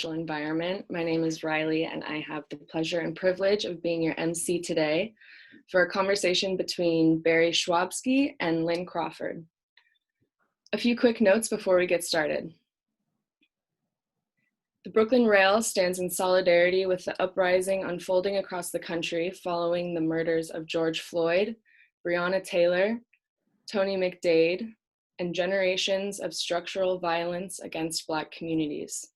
social environment. My name is Riley, and I have the pleasure and privilege of being your MC today for a conversation between Barry Schwabsky and Lynn Crawford. A few quick notes before we get started. The Brooklyn Rail stands in solidarity with the uprising unfolding across the country following the murders of George Floyd, Breonna Taylor, Tony McDade, and generations of structural violence against Black communities.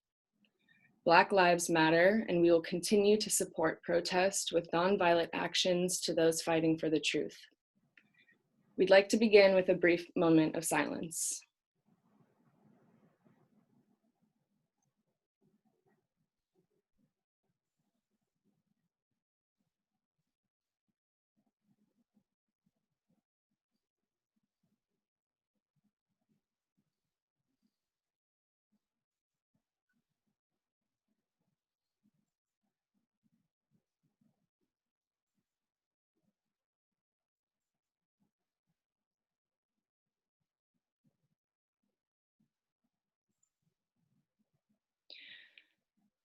Black Lives Matter, and we will continue to support protest with nonviolent actions to those fighting for the truth. We'd like to begin with a brief moment of silence.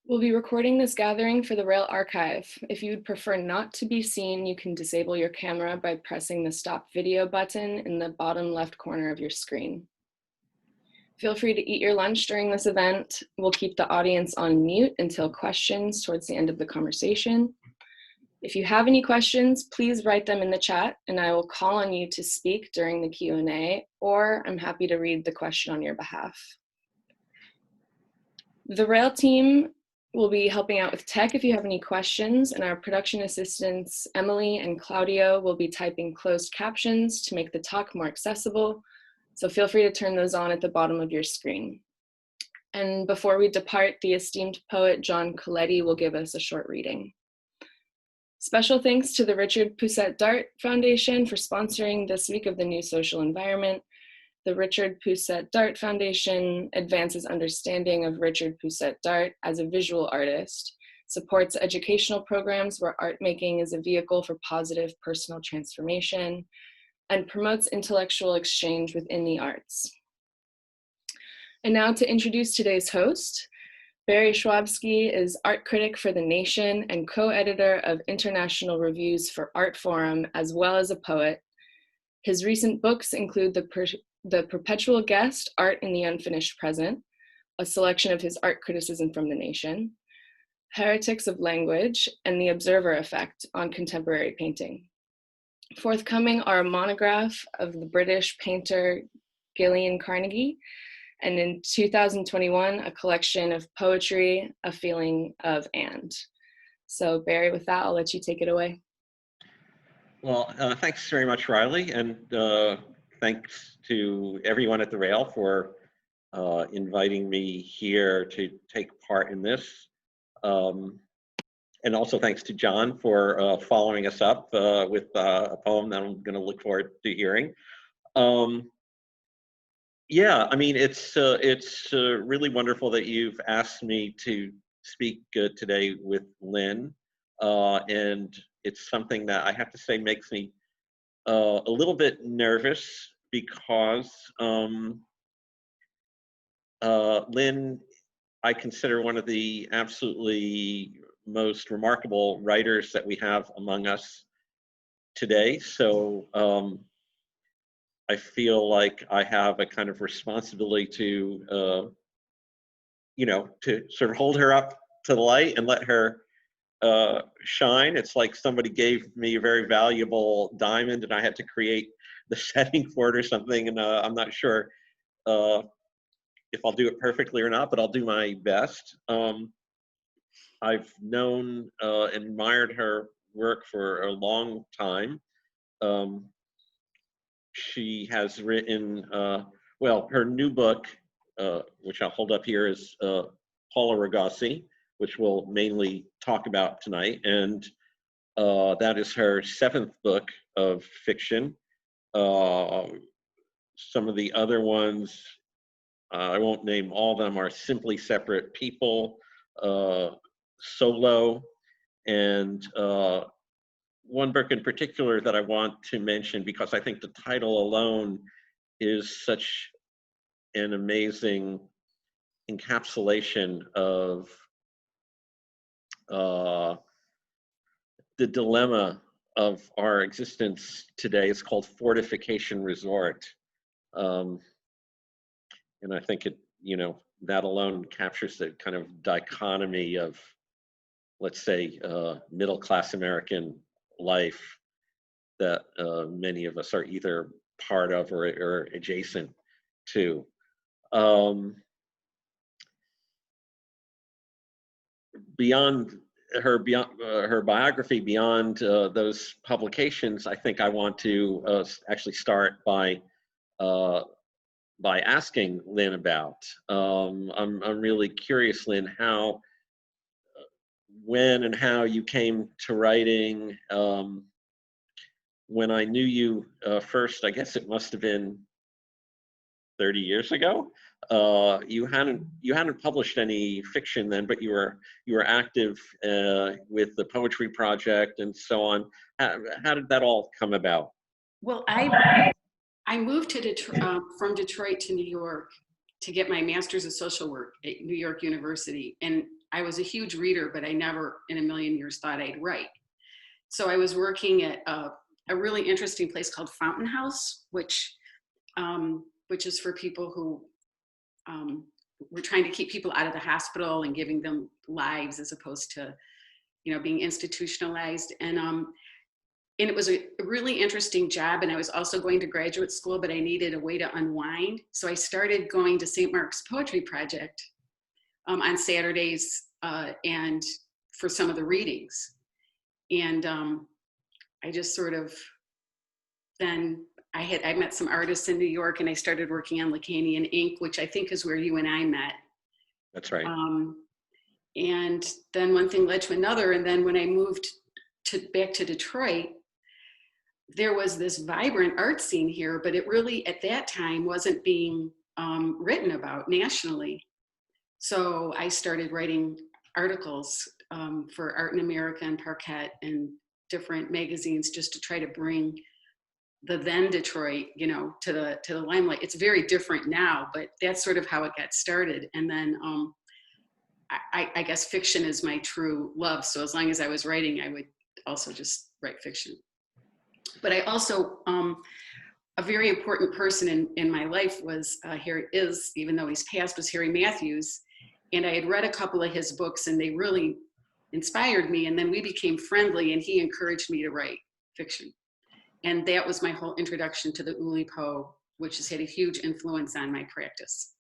We'll be recording this gathering for the Rail Archive. If you'd prefer not to be seen, you can disable your camera by pressing the Stop Video button in the bottom left corner of your screen. Feel free to eat your lunch during this event. We'll keep the audience on mute until questions towards the end of the conversation. If you have any questions, please write them in the chat and I will call on you to speak during the Q&A, or I'm happy to read the question on your behalf. The Rail team will be helping out with tech if you have any questions, and our production assistants, Emily and Claudio, will be typing closed captions to make the talk more accessible. So feel free to turn those on at the bottom of your screen. And before we depart, the esteemed poet John Coletti will give us a short reading. Special thanks to the Richard Poussette Dart Foundation for sponsoring this week of the New Social Environment. The Richard Poussette Dart Foundation advances understanding of Richard Poussette Dart as a visual artist, supports educational programs where art making is a vehicle for positive personal transformation, and promotes intellectual exchange within the arts. And now to introduce today's host, Barry Schwabsky is art critic for The Nation and co-editor of International Reviews for Art Forum, as well as a poet. His recent books include The Perpetual Guest, Art in the Unfinished Present, a selection of his art criticism from The Nation, Heretics of Language, and The Observer Effect on Contemporary Painting. Forthcoming are a monograph of the British painter Gillian Carnegie, and in 2021, a collection of poetry, A Feeling of And. So Barry, with that, I'll let you take it away. Well, thanks very much, Riley, and thanks to everyone at the Rail for inviting me here to take part in this. And also thanks to John for following us up with a poem that I'm going to look forward to hearing. Yeah, I mean, it's really wonderful that you've asked me to speak today with Lynn, and it's something that I have to say makes me a little bit nervous because Lynn, I consider one of the absolutely most remarkable writers that we have among us today. So I feel like I have a kind of responsibility to, to sort of hold her up to the light and let her shine. It's like somebody gave me a very valuable diamond and I had to create the setting for it or something. And I'm not sure if I'll do it perfectly or not, but I'll do my best. I've known and admired her work for a long time. She has written, well, her new book, which I'll hold up here, is Paula Regossy, which we'll mainly talk about tonight. And that is her 7th book of fiction. Some of the other ones, I won't name all of them, are Simply Separate People, Solo, and one book in particular that I want to mention because I think the title alone is such an amazing encapsulation of the dilemma of our existence today is called Fortification Resort. And I think it, that alone captures the kind of dichotomy of, let's say, middle-class American life that many of us are either part of or adjacent to. Beyond her biography, beyond those publications, I think I want to actually start by asking Lynn about. I'm really curious, Lynn, when and how you came to writing. When I knew you first, I guess it must have been 30 years ago. You hadn't published any fiction then, but you were active with the poetry project and so on. How did that all come about? Well, I moved to Detroit, from Detroit to New York to get my master's of social work at New York University, and I was a huge reader, but I never in a million years thought I'd write. So I was working at a really interesting place called Fountain House, which is for people who we're trying to keep people out of the hospital and giving them lives as opposed to, being institutionalized. And it was a really interesting job. And I was also going to graduate school, but I needed a way to unwind. So I started going to St. Mark's Poetry Project on Saturdays and for some of the readings. And I just sort of, then I met some artists in New York, and I started working on Lacanian ink, which I think is where you and I met. That's right. And then one thing led to another. And then when I moved back to Detroit, there was this vibrant art scene here, but it really at that time wasn't being written about nationally. So I started writing articles for Art in America and Parquet and different magazines just to try to bring the then Detroit, to the limelight. It's very different now, but that's sort of how it got started. And then I guess fiction is my true love. So as long as I was writing, I would also just write fiction. But I also, a very important person in my life was, even though he's passed, was Harry Matthews. And I had read a couple of his books and they really inspired me. And then we became friendly and he encouraged me to write fiction. And that was my whole introduction to the Oulipo, which has had a huge influence on my practice.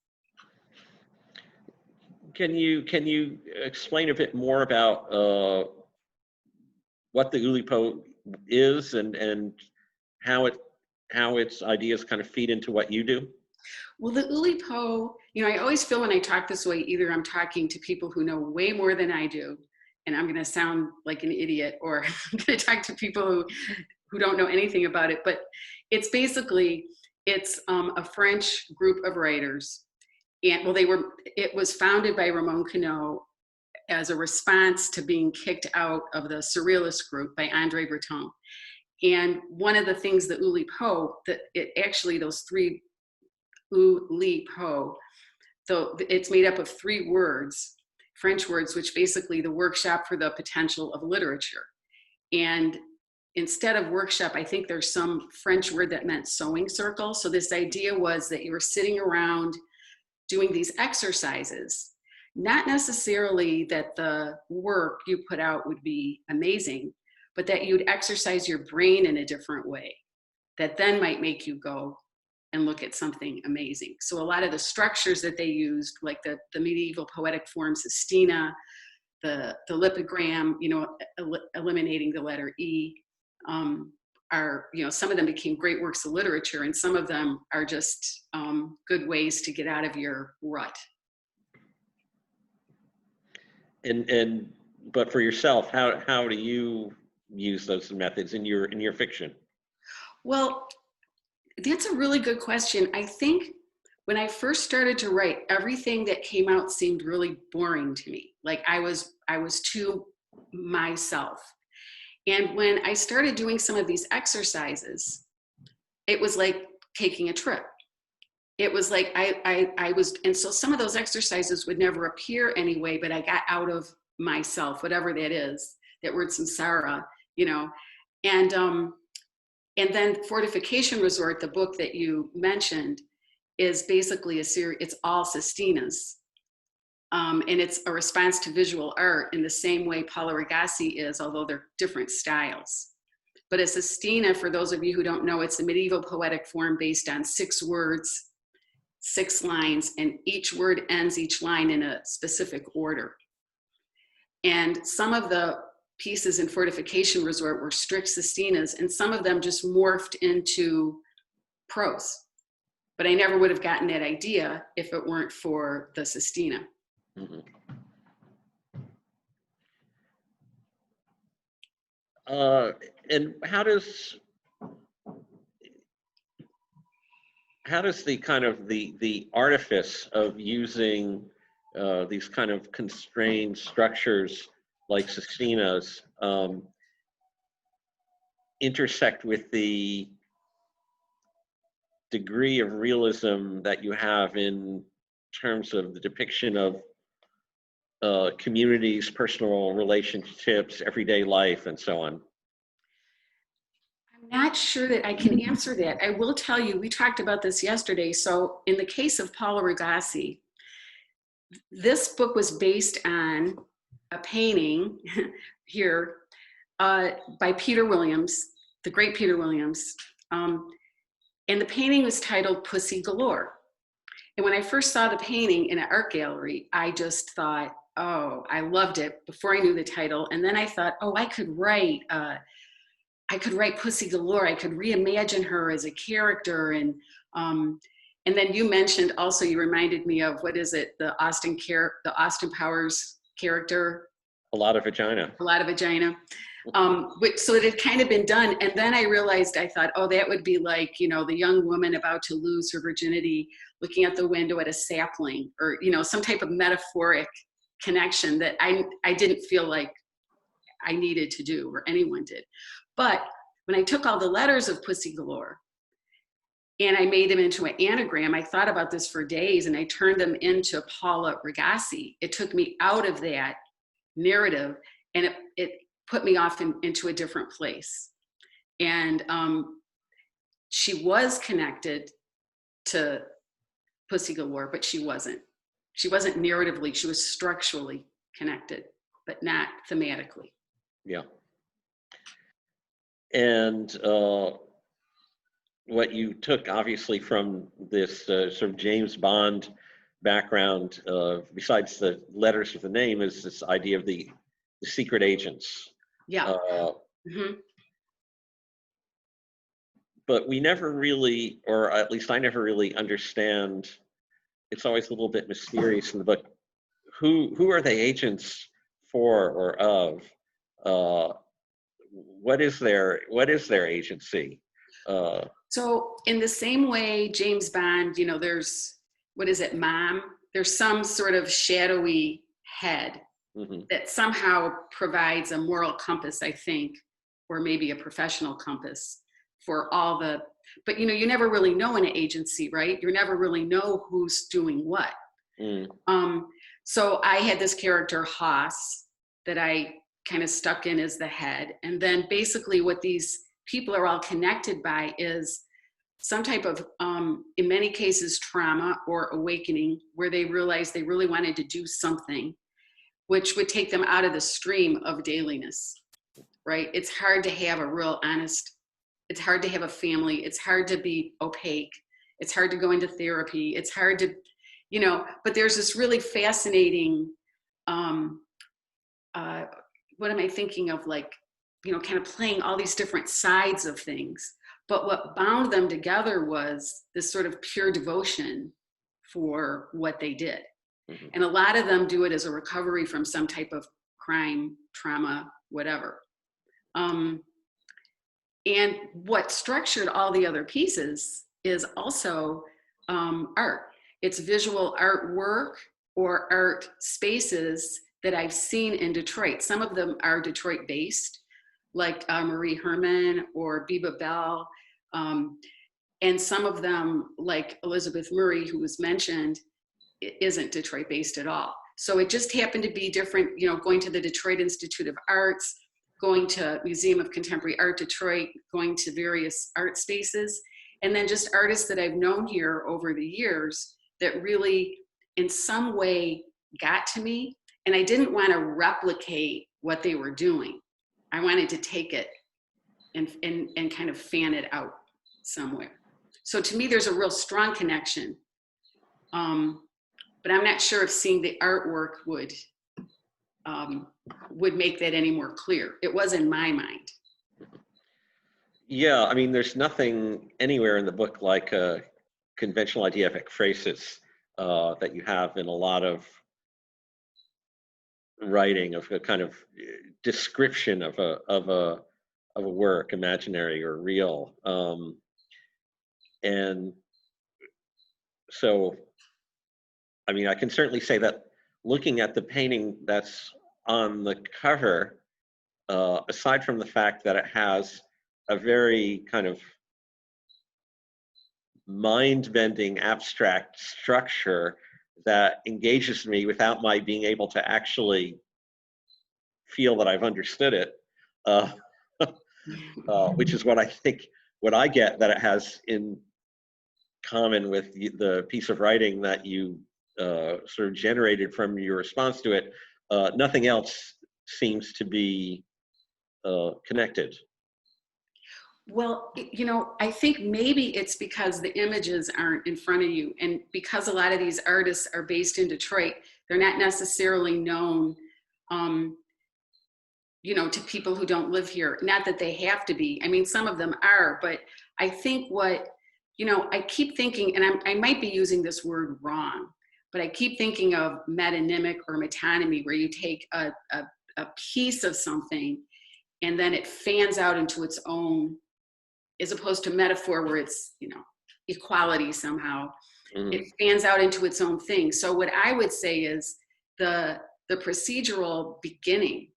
Can you explain a bit more about what the Oulipo is and how its ideas kind of feed into what you do? Well, the Oulipo, I always feel when I talk this way, either I'm talking to people who know way more than I do, and I'm going to sound like an idiot, or I'm going to talk to people who don't know anything about it. But it's basically, it's a French group of writers. And well, it was founded by Ramon Queneau as a response to being kicked out of the Surrealist group by André Breton. And one of the things the Oulipo, those three Oulipo, though it's made up of 3 words, French words, which basically the workshop for the potential of literature. And instead of workshop, I think there's some French word that meant sewing circle. So this idea was that you were sitting around doing these exercises, not necessarily that the work you put out would be amazing, but that you'd exercise your brain in a different way that then might make you go and look at something amazing. So a lot of the structures that they used, like the medieval poetic form sestina, the lipogram, eliminating the letter E, are, some of them became great works of literature, and some of them are just good ways to get out of your rut. But for yourself, how do you use those methods in your fiction? Well, that's a really good question. I think when I first started to write, everything that came out seemed really boring to me. Like I was too myself. And when I started doing some of these exercises, it was like taking a trip. It was like and so some of those exercises would never appear anyway, but I got out of myself, whatever that is, that word samsara, you know. And then Fortification Resort, the book that you mentioned, is basically a series, it's all sestinas. And it's a response to visual art in the same way Paula Regossy is, although they're different styles. But a sestina, for those of you who don't know, it's a medieval poetic form based on 6 words, 6 lines, and each word ends each line in a specific order. And some of the pieces in Fortification Resort were strict sestinas, and some of them just morphed into prose. But I never would have gotten that idea if it weren't for the sestina. Mm-hmm. And how does the kind of the artifice of using these kind of constrained structures like sestinas intersect with the degree of realism that you have in terms of the depiction of communities, personal relationships, everyday life, and so on? I'm not sure that I can answer that. I will tell you, we talked about this yesterday. So in the case of Paula Regossy, this book was based on a painting here by Peter Williams, the great Peter Williams. And the painting was titled Pussy Galore. And when I first saw the painting in an art gallery, I just thought, oh, I loved it before I knew the title. And then I thought, oh, I could write Pussy Galore. I could reimagine her as a character. And then you mentioned also, you reminded me of, what is it? The Austin Powers character. A Lot of Vagina. A Lot of Vagina. So it had kind of been done. And then I realized, I thought, oh, that would be like, you know, the young woman about to lose her virginity, looking out the window at a sapling, or, you know, some type of metaphoric connection that I didn't feel like I needed to do, or anyone did. But when I took all the letters of Pussy Galore and I made them into an anagram, I thought about this for days, and I turned them into Paula Regossy. It took me out of that narrative, and it put me off into a different place. And she was connected to Pussy Galore, but she wasn't. She wasn't narratively, she was structurally connected, but not thematically. Yeah. And what you took, obviously, from this sort of James Bond background, besides the letters with the name, is this idea of the secret agents. Yeah. But we never really, or at least I never really understand, it's always a little bit mysterious in the book, who are they agents for or of? What is their agency? So in the same way, James Bond, you know, there's, what is it, Mom? There's some sort of shadowy head that somehow provides a moral compass, I think, or maybe a professional compass for all the, but you know, you never really know in an agency, right? You never really know who's doing what. So I had this character, Haas, that I kind of stuck in as the head. And then basically what these people are all connected by is some type of, in many cases, trauma or awakening, where they realized they really wanted to do something which would take them out of the stream of dailiness, right? It's hard to have a real honest, it's hard to have a family. It's hard to be opaque. It's hard to go into therapy. It's hard to, you know, but there's this really fascinating, what am I thinking of, like, you know, kind of playing all these different sides of things. But what bound them together was this sort of pure devotion for what they did. And a lot of them do it as a recovery from some type of crime, trauma, whatever. And what structured all the other pieces is also art. It's visual artwork or art spaces that I've seen in Detroit. Some of them are Detroit based, like Marie Herman or Biba Bell. And some of them, like Elizabeth Murray, who was mentioned, isn't Detroit based at all. So it just happened to be different, you know, going to the Detroit Institute of Arts, going to Museum of Contemporary Art Detroit, going to various art spaces, and then just artists that I've known here over the years that really in some way got to me. And I didn't want to replicate what they were doing. I wanted to take it and kind of fan it out somewhere. So to me, there's a real strong connection. But I'm not sure if seeing the artwork would make that any more clear. It was in my mind. Yeah, I mean, there's nothing anywhere in the book like a conventional idea of ekphrasis that you have in a lot of writing, of a kind of description of a work, imaginary or real. And so, I mean, I can certainly say that looking at the painting that's on the cover, aside from the fact that it has a very kind of mind-bending abstract structure that engages me without my being able to actually feel that I've understood it, which is what I think, what I get that it has in common with the piece of writing that you sort of generated from your response to it. Nothing else seems to be connected. Well, you know, I think maybe it's because the images aren't in front of you, and because a lot of these artists are based in Detroit, they're not necessarily known, you know, to people who don't live here. Not that they have to be. I mean, some of them are, but I think what, you know, I keep thinking, and I might be using this word wrong, but I keep thinking of metonymic or metonymy, where you take a piece of something and then it fans out into its own, as opposed to metaphor where it's, you know, equality somehow. Mm-hmm. It fans out into its own thing. So what I would say is the procedural beginning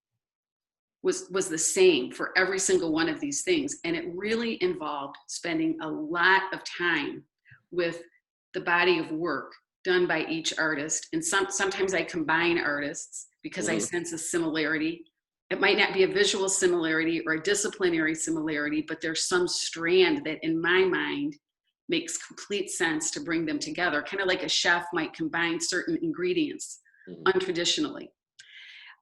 was the same for every single one of these things. And it really involved spending a lot of time with the body of work done by each artist. And sometimes I combine artists because I sense a similarity. It might not be a visual similarity or a disciplinary similarity, but there's some strand that in my mind makes complete sense to bring them together. Kind of like a chef might combine certain ingredients untraditionally.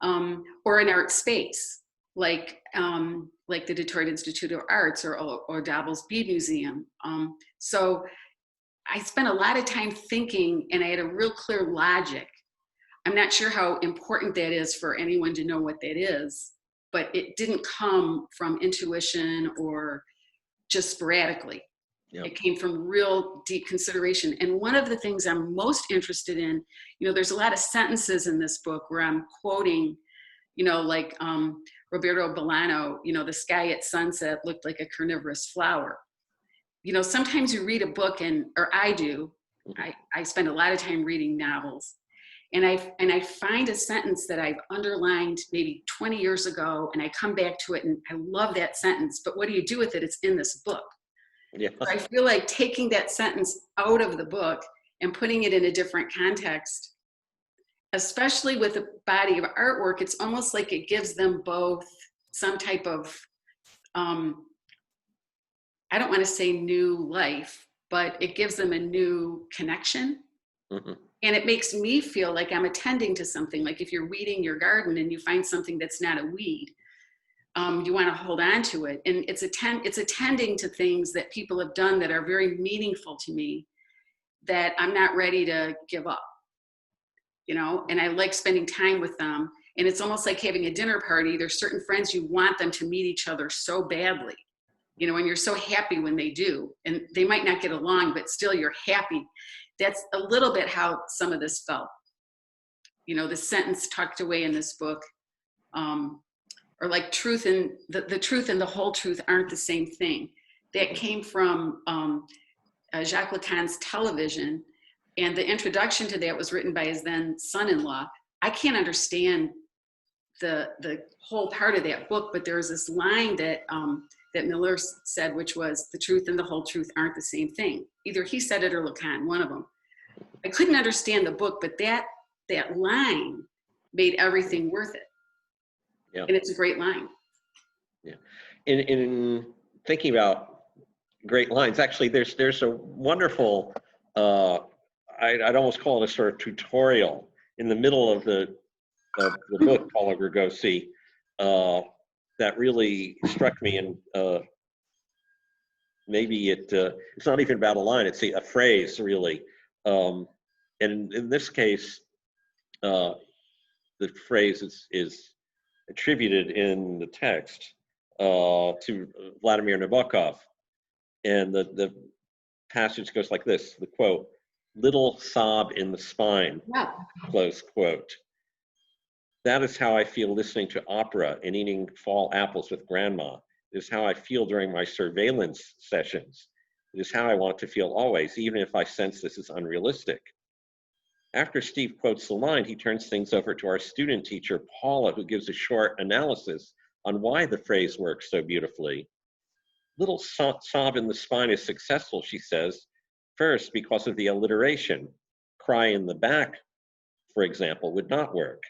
Or an art space, like the Detroit Institute of Arts or Dobble's Bead Museum. So I spent a lot of time thinking, and I had a real clear logic. I'm not sure how important that is for anyone to know what that is, but it didn't come from intuition or just sporadically. Yep. It came from real deep consideration. And one of the things I'm most interested in, you know, there's a lot of sentences in this book where I'm quoting, you know, like Roberto Bolaño, you know, the sky at sunset looked like a carnivorous flower. You know, sometimes you read a book or I do, I spend a lot of time reading novels. And I find a sentence that I've underlined maybe 20 years ago, and I come back to it and I love that sentence, but what do you do with it? It's in this book. Yeah. So I feel like taking that sentence out of the book and putting it in a different context, especially with a body of artwork, it's almost like it gives them both some type of, I don't want to say new life, but it gives them a new connection. Mm-hmm. And it makes me feel like I'm attending to something. Like if you're weeding your garden and you find something that's not a weed, you want to hold on to it. And it's attending to things that people have done that are very meaningful to me that I'm not ready to give up, you know, and I like spending time with them. And it's almost like having a dinner party. There's certain friends you want them to meet each other so badly, you know, and you're so happy when they do. And they might not get along, but still you're happy. That's a little bit how some of this felt. You know, the sentence tucked away in this book, or like truth and the truth and the whole truth aren't the same thing. That came from Jacques Lacan's Television, and the introduction to that was written by his then son-in-law. I can't understand the whole part of that book, but there was this line that that Miller said, which was, the truth and the whole truth aren't the same thing. Either he said it or Lacan, one of them. I couldn't understand the book, but that that line made everything worth it. Yeah. And it's a great line. Yeah. In thinking about great lines, actually, there's a wonderful, I'd almost call it a sort of tutorial in the middle of the book, Paula Regossy, that really struck me, and maybe it's not even about a line, it's a phrase, really. And in this case, the phrase is attributed in the text to Vladimir Nabokov. And the passage goes like this, the quote, "Little sob in the spine," Yeah. close quote. "That is how I feel listening to opera and eating fall apples with grandma. It is how I feel during my surveillance sessions. It is how I want to feel always, even if I sense this is unrealistic." After Steve quotes the line, he turns things over to our student teacher, Paula, who gives a short analysis on why the phrase works so beautifully. "Little sob in the spine" is successful, she says, first because of the alliteration. "Cry in the back," for example, would not work.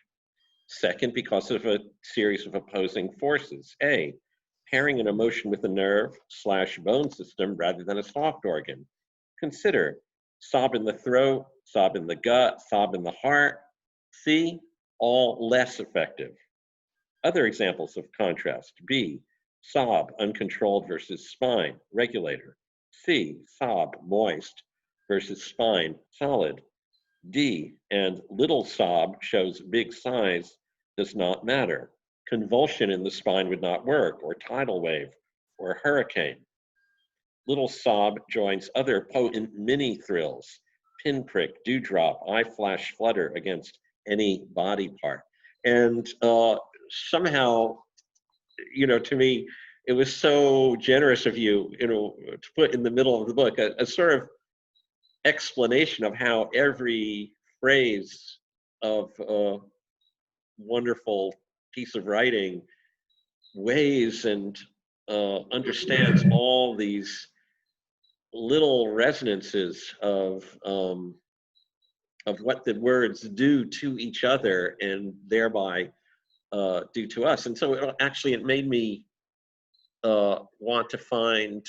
Second, because of a series of opposing forces. A, pairing an emotion with a nerve/bone system rather than a soft organ. Consider sob in the throat, sob in the gut, sob in the heart. C, all less effective. Other examples of contrast. B, sob, uncontrolled versus spine, regulator. C, sob, moist versus spine, solid. D, and little sob shows big size does not matter. Convulsion in the spine would not work, or tidal wave, or hurricane. Little sob joins other potent mini thrills, pinprick, dewdrop, eye flash, flutter against any body part. And somehow, to me, it was so generous of you, to put in the middle of the book a sort of explanation of how every phrase of a wonderful piece of writing weighs and understands all these little resonances of what the words do to each other and thereby do to us. And so it made me want to find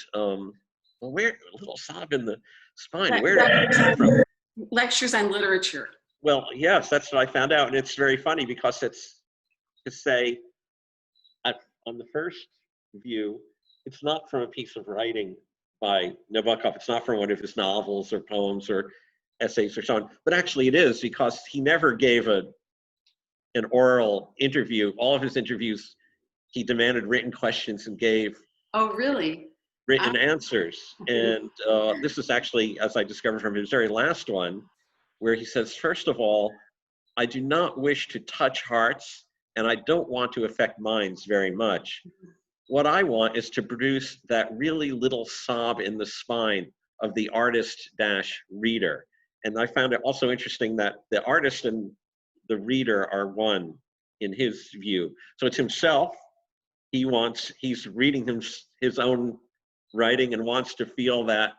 where little sob in the spine, where did that come from? Lectures on literature. Well, yes, that's what I found out. And it's very funny because it's to say, on the first view, it's not from a piece of writing by Nabokov. It's not from one of his novels or poems or essays or so on. But actually it is, because he never gave an oral interview. All of his interviews, he demanded written questions and gave written answers. And this is actually, as I discovered from his very last one, where he says, first of all, I do not wish to touch hearts, and I don't want to affect minds very much. What I want is to produce that really little sob in the spine of the artist-reader. And I found it also interesting that the artist and the reader are one in his view. So it's himself. He's reading his own writing and wants to feel that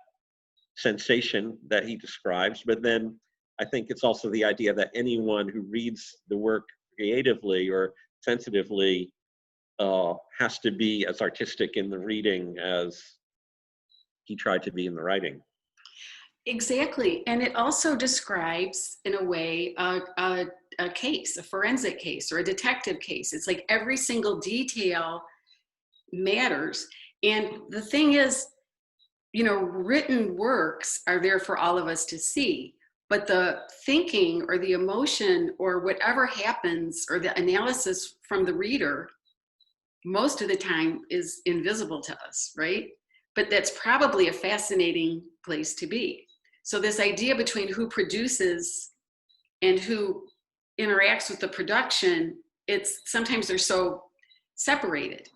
sensation that he describes. But then I think it's also the idea that anyone who reads the work creatively or sensitively has to be as artistic in the reading as he tried to be in the writing. Exactly. And it also describes, in a way, a case, a forensic case or a detective case. It's like every single detail matters. And the thing is, written works are there for all of us to see, but the thinking or the emotion or whatever happens or the analysis from the reader most of the time is invisible to us, right? But that's probably a fascinating place to be. So this idea between who produces and who interacts with the production, sometimes they're so separated.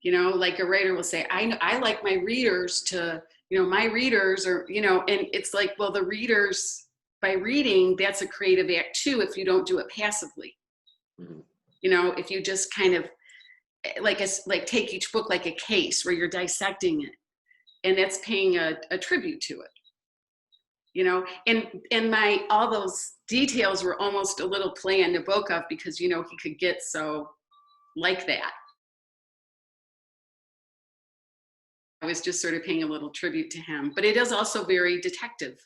Like a writer will say, I like my readers to, my readers are, and it's like, well, the readers, by reading, that's a creative act too, if you don't do it passively. Mm-hmm. If you just kind of, like take each book like a case where you're dissecting it, and that's paying a tribute to it. you know, and my, all those details were almost a little play on Nabokov because, you know, he could get so like that. I was just sort of paying a little tribute to him, but it is also very detective.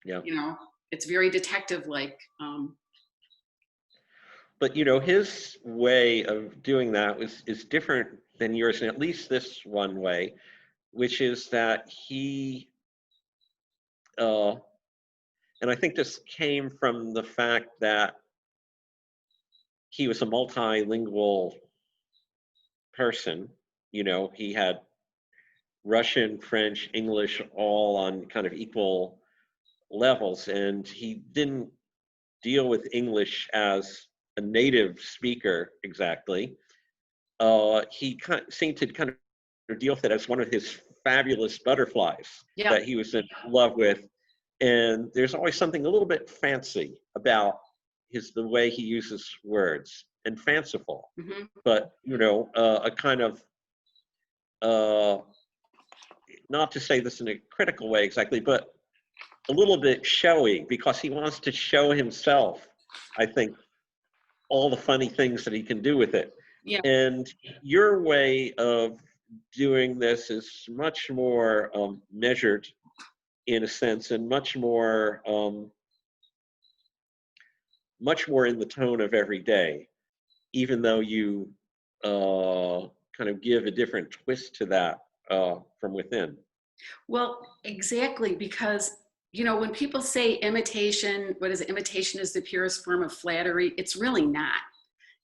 Yeah. You know, it's very detective-like. But you know, his way of doing that is different than yours, in at least this one way, which is that he, and I think this came from the fact that he was a multilingual person. You know, he had Russian, French, English all on kind of equal levels, and he didn't deal with English as a native speaker exactly. He seemed to kind of deal with it as one of his fabulous butterflies Yeah. that he was in love with. And there's always something a little bit fancy about the way he uses words, and fanciful, Mm-hmm. but you know, a kind of, not to say this in a critical way exactly, but a little bit showy, because he wants to show himself, I think, all the funny things that he can do with it. Yeah. And your way of doing this is much more measured, in a sense, and much more in the tone of every day, even though you kind of give a different twist to that from within. Well, exactly, because, you know, when people say imitation, what is it? Imitation is the purest form of flattery. It's really not.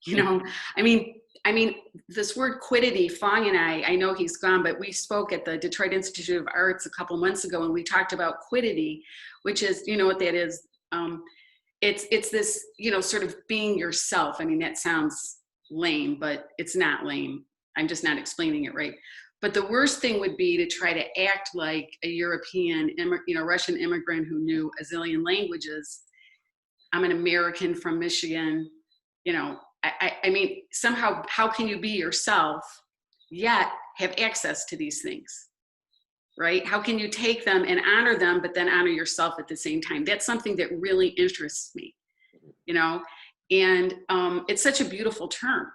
You know, I mean, this word quiddity, Fong and I know he's gone, but we spoke at the Detroit Institute of Arts a couple months ago, and we talked about quiddity, which is, you know what that is? It's this, you know, sort of being yourself. I mean, that sounds lame, but it's not lame. I'm just not explaining it right. But the worst thing would be to try to act like a European, you know, Russian immigrant who knew a zillion languages. I'm an American from Michigan, you know. I mean, somehow, how can you be yourself yet have access to these things, right? How can you take them and honor them, but then honor yourself at the same time? That's something that really interests me, you know? And it's such a beautiful term.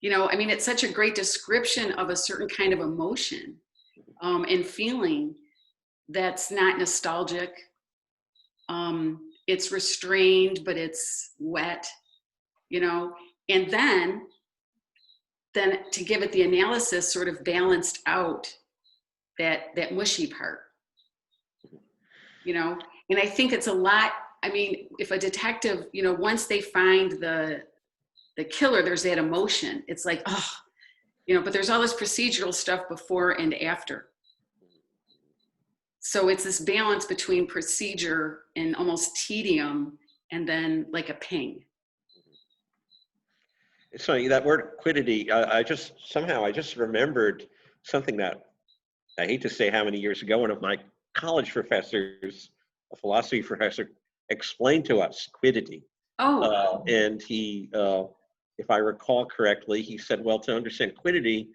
You know, I mean, it's such a great description of a certain kind of emotion and feeling that's not nostalgic. It's restrained, but it's wet, you know? And then to give it the analysis, sort of balanced out that mushy part, you know? And I think it's a lot, I mean, if a detective, you know, once they find the killer, there's that emotion. It's like, oh, you know, but there's all this procedural stuff before and after. So it's this balance between procedure and almost tedium, and then like a ping. It's funny, that word quiddity, I just remembered something that I hate to say how many years ago, one of my college professors, a philosophy professor, explained to us quiddity. Oh. And he, if I recall correctly, he said, well, to understand quiddity,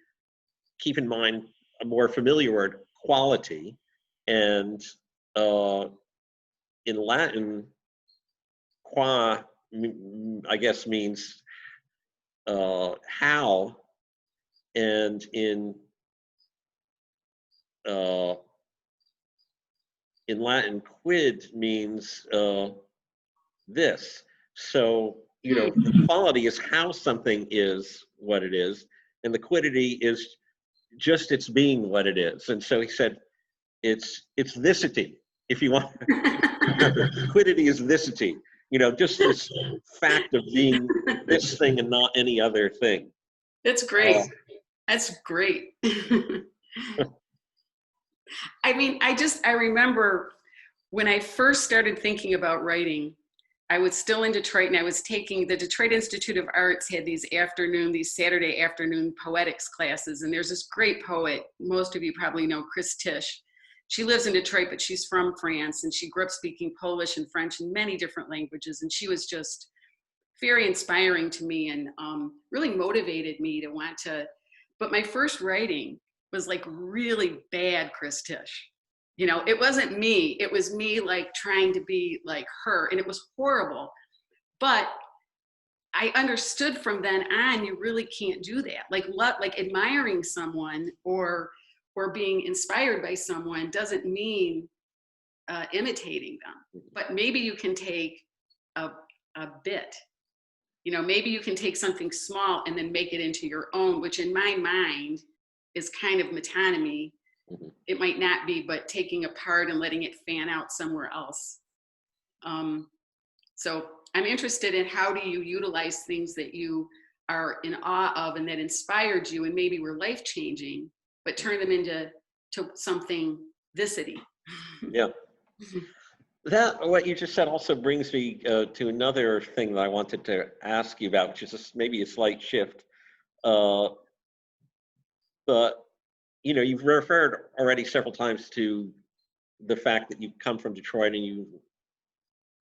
keep in mind a more familiar word, quality. And in Latin, qua, I guess, means how, and in Latin, quid means this. So, you know, the quality is how something is what it is, and the quiddity is just its being what it is. And so he said, it's thisity, if you want. Quiddity is thisity. You know, just this fact of being this thing and not any other thing. That's great. That's great. I mean, I remember when I first started thinking about writing, I was still in Detroit, and I was taking, the Detroit Institute of Arts had these Saturday afternoon poetics classes. And there's this great poet, most of you probably know, Chris Tisch. She lives in Detroit, but she's from France, and she grew up speaking Polish and French and many different languages. And she was just very inspiring to me, and really motivated me to want to, but my first writing was like really bad Chris Tisch. You know, it wasn't me. It was me like trying to be like her, and it was horrible. But I understood from then on, you really can't do that. Like admiring someone or being inspired by someone doesn't mean imitating them. But maybe you can take a bit. You know, maybe you can take something small and then make it into your own, which in my mind is kind of metonymy. It might not be, but taking a part and letting it fan out somewhere else. So I'm interested in how do you utilize things that you are in awe of and that inspired you and maybe were life-changing, but turn them into something visity. Yeah. That, what you just said also brings me to another thing that I wanted to ask you about, which is maybe a slight shift. But, you know, you've referred already several times to the fact that you come from Detroit and you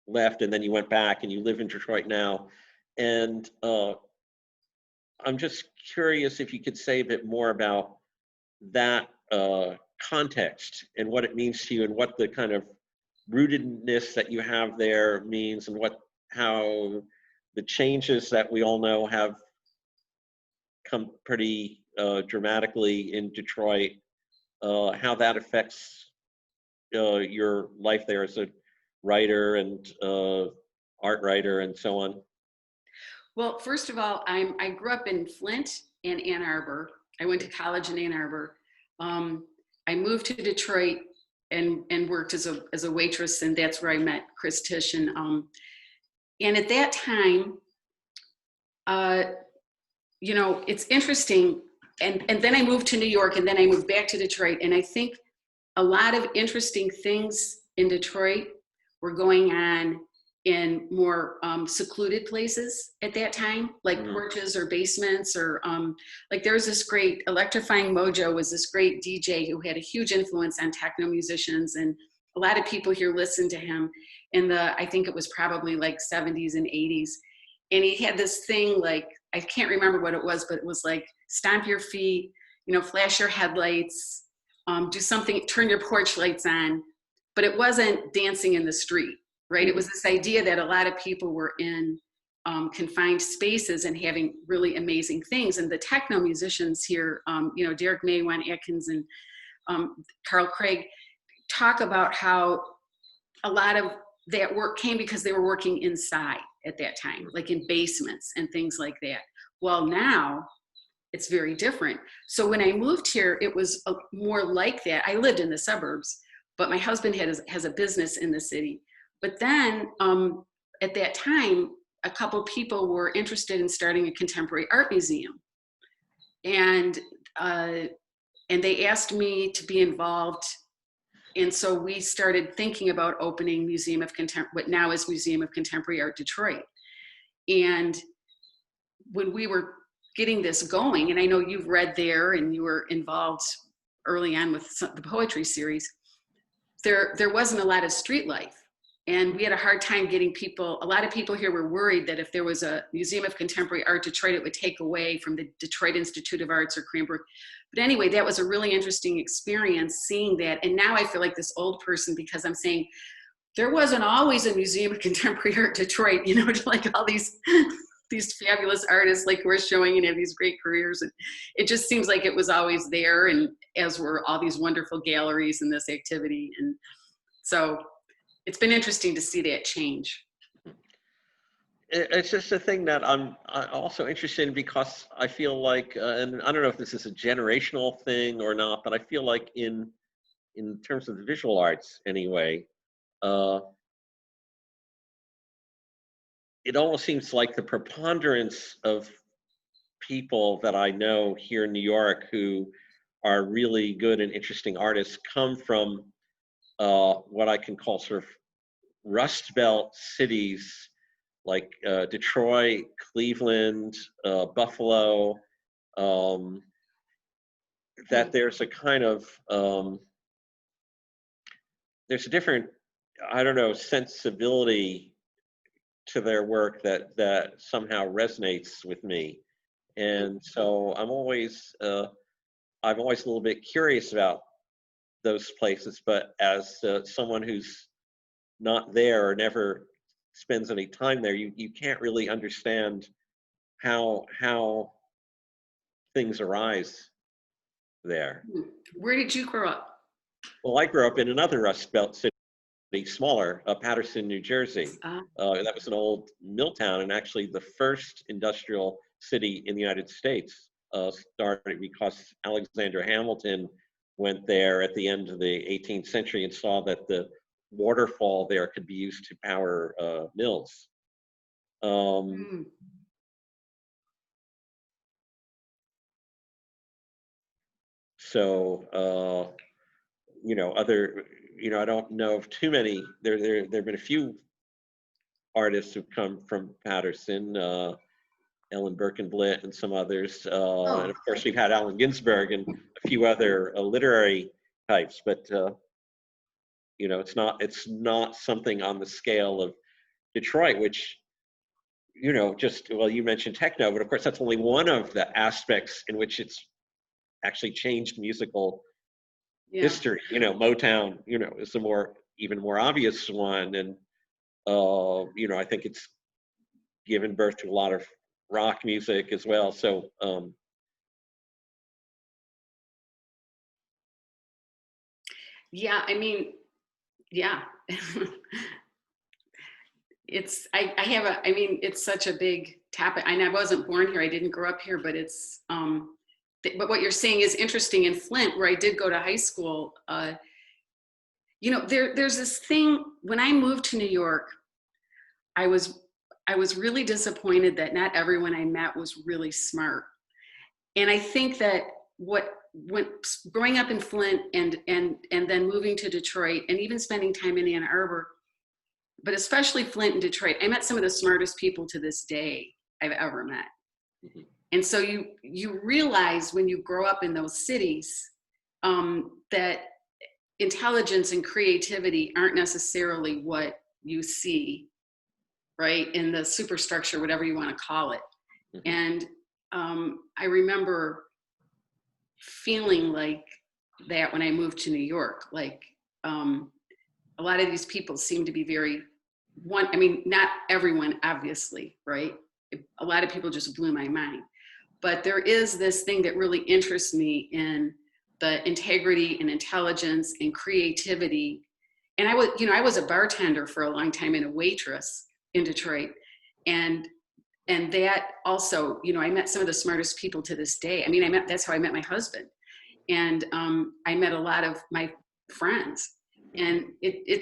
left and then you went back and you live in Detroit now. And I'm just curious if you could say a bit more about that context and what it means to you and what the kind of rootedness that you have there means, and how the changes that we all know have come pretty dramatically in Detroit, how that affects your life there as a writer and art writer and so on. Well, first of all, I grew up in Flint and Ann Arbor. I went to college in Ann Arbor. I moved to Detroit and worked as a waitress, and that's where I met Chris Tisch. And at that time, you know, it's interesting. And then I moved to New York, and then I moved back to Detroit. And I think a lot of interesting things in Detroit were going on in more secluded places at that time, like porches or basements, or like there was this great Electrifying Mojo was this great DJ who had a huge influence on techno musicians, and a lot of people here listened to him in I think it was probably like 70s and 80s. And he had this thing, like, I can't remember what it was, but it was like stomp your feet, you know, flash your headlights, do something, turn your porch lights on, but it wasn't dancing in the street. Right? It was this idea that a lot of people were in confined spaces and having really amazing things. And the techno musicians here, you know, Derek May, Juan Atkins, and Carl Craig talk about how a lot of that work came because they were working inside at that time, like in basements and things like that. Well, now it's very different. So when I moved here, it was more like that. I lived in the suburbs, but my husband has a business in the city. But then at that time, a couple people were interested in starting a contemporary art museum. And they asked me to be involved. And so we started thinking about opening what now is Museum of Contemporary Art Detroit. And when we were getting this going, and I know you've read there and you were involved early on with the poetry series, there wasn't a lot of street life. And we had a hard time getting a lot of people here were worried that if there was a Museum of Contemporary Art Detroit, it would take away from the Detroit Institute of Arts or Cranbrook. But anyway, that was a really interesting experience seeing that. And now I feel like this old person because I'm saying, there wasn't always a Museum of Contemporary Art Detroit, you know, like all these fabulous artists like we're showing and have these great careers. And it just seems like it was always there, and as were all these wonderful galleries and this activity. And so it's been interesting to see that change. It's just a thing that I'm also interested in because I feel like, and I don't know if this is a generational thing or not, but I feel like in terms of the visual arts anyway, it almost seems like the preponderance of people that I know here in New York who are really good and interesting artists come from what I can call sort of Rust Belt cities like Detroit, Cleveland, Buffalo, that there's a kind of, there's a different, I don't know, sensibility to their work that somehow resonates with me. And so I'm always a little bit curious about those places, but as someone who's not there or never spends any time there, you can't really understand how things arise there. Where did you grow up? Well, I grew up in another Rust Belt city, smaller, Paterson, New Jersey. That was an old mill town, and actually the first industrial city in the United States started because Alexander Hamilton went there at the end of the 18th century and saw that the waterfall there could be used to power mills. So, you know, I don't know of too many. There have been a few artists who've come from Paterson, Ellen Birkenblit and some others. And of course, we've had Allen Ginsberg and a few other literary types, but you know, it's not something on the scale of Detroit, which, you know, well, you mentioned techno, but of course, that's only one of the aspects in which it's actually changed musical history. You know, Motown, you know, is the even more obvious one, and you know, I think it's given birth to a lot of rock music as well. So yeah, I mean, yeah. It's such a big topic. I wasn't born here, I didn't grow up here, but it's but what you're saying is interesting. In Flint, where I did go to high school, you know, there's this thing. When I moved to New York, I was really disappointed that not everyone I met was really smart. And I think that when growing up in Flint and then moving to Detroit and even spending time in Ann Arbor, but especially Flint and Detroit, I met some of the smartest people to this day I've ever met. Mm-hmm. And so you realize when you grow up in those cities that intelligence and creativity aren't necessarily what you see, right, in the superstructure, whatever you want to call it. Mm-hmm. And I remember feeling like that when I moved to New York. Like a lot of these people seem to be not everyone, obviously, right? A lot of people just blew my mind. But there is this thing that really interests me in the integrity and intelligence and creativity. And I was a bartender for a long time and a waitress in Detroit. And that also, you know, I met some of the smartest people to this day. I mean, that's how I met my husband. And I met a lot of my friends. And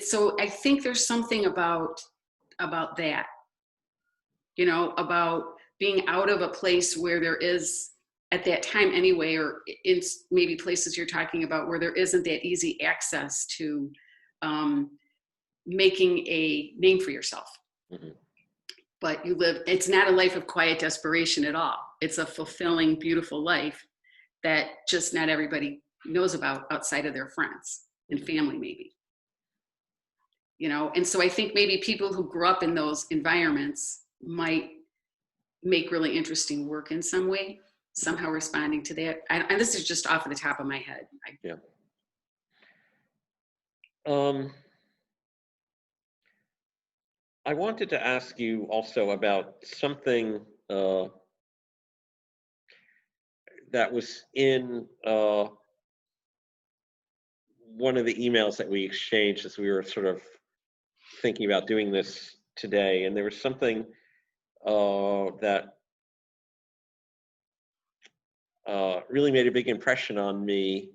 so I think there's something about that, you know, about being out of a place where there is, at that time anyway, or in maybe places you're talking about where there isn't that easy access to making a name for yourself. Mm-hmm. But it's not a life of quiet desperation at all. It's a fulfilling, beautiful life that just not everybody knows about outside of their friends and family, maybe. You know, and so I think maybe people who grew up in those environments might make really interesting work in some way, somehow responding to that. And this is just off of the top of my head. Yeah. I wanted to ask you also about something that was in one of the emails that we exchanged as we were sort of thinking about doing this today. And there was something that really made a big impression on me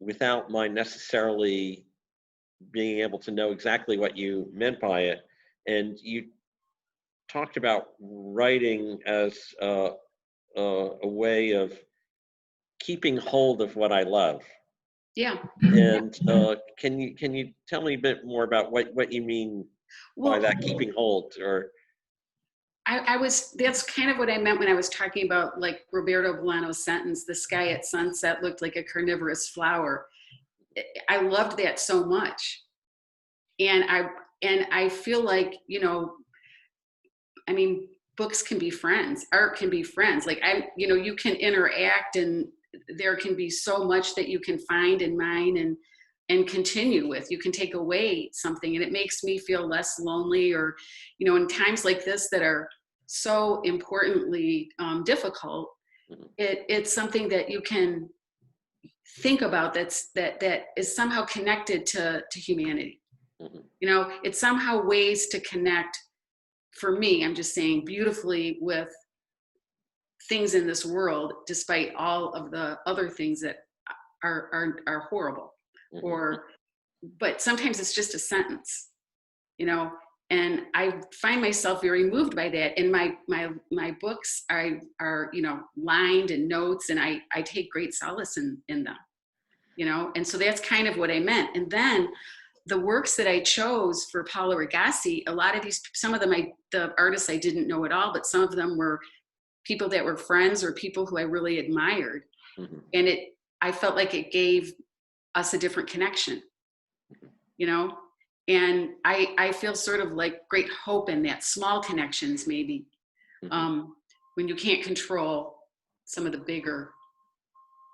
without my necessarily being able to know exactly what you meant by it. And you talked about writing as a way of keeping hold of what I love. Yeah. And can you tell me a bit more about what you mean by that keeping hold? Or that's kind of what I meant when I was talking about, like, Roberto Bolaño's sentence, "The sky at sunset looked like a carnivorous flower." I loved that so much. And I feel like, you know, I mean, books can be friends, art can be friends. Like, you know, you can interact and there can be so much that you can find in mine and continue with. You can take away something, and it makes me feel less lonely, or, you know, in times like this that are so importantly difficult, it's something that you can think about that is somehow connected to humanity. You know, it's somehow ways to connect, for me, I'm just saying, beautifully with things in this world, despite all of the other things that are horrible. But sometimes it's just a sentence, you know, and I find myself very moved by that. And my books are, you know, lined and notes, and I take great solace in them, you know, and so that's kind of what I meant. And then the works that I chose for Paula Regossy, a lot of these, some of them, the artists I didn't know at all, but some of them were people that were friends or people who I really admired. And I felt like it gave us a different connection, you know? And I feel sort of like great hope in that, small connections maybe, when you can't control some of the bigger.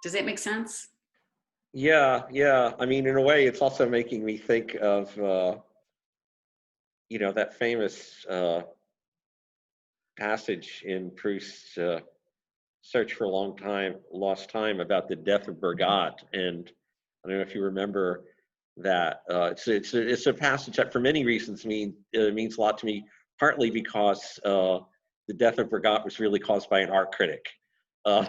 Does that make sense? Yeah. I mean, in a way, it's also making me think of, you know, that famous passage in Proust's Search for a Lost Time about the death of Bergat. And I don't know if you remember that. It's a passage that, for many reasons, means a lot to me. Partly because the death of Bergat was really caused by an art critic. You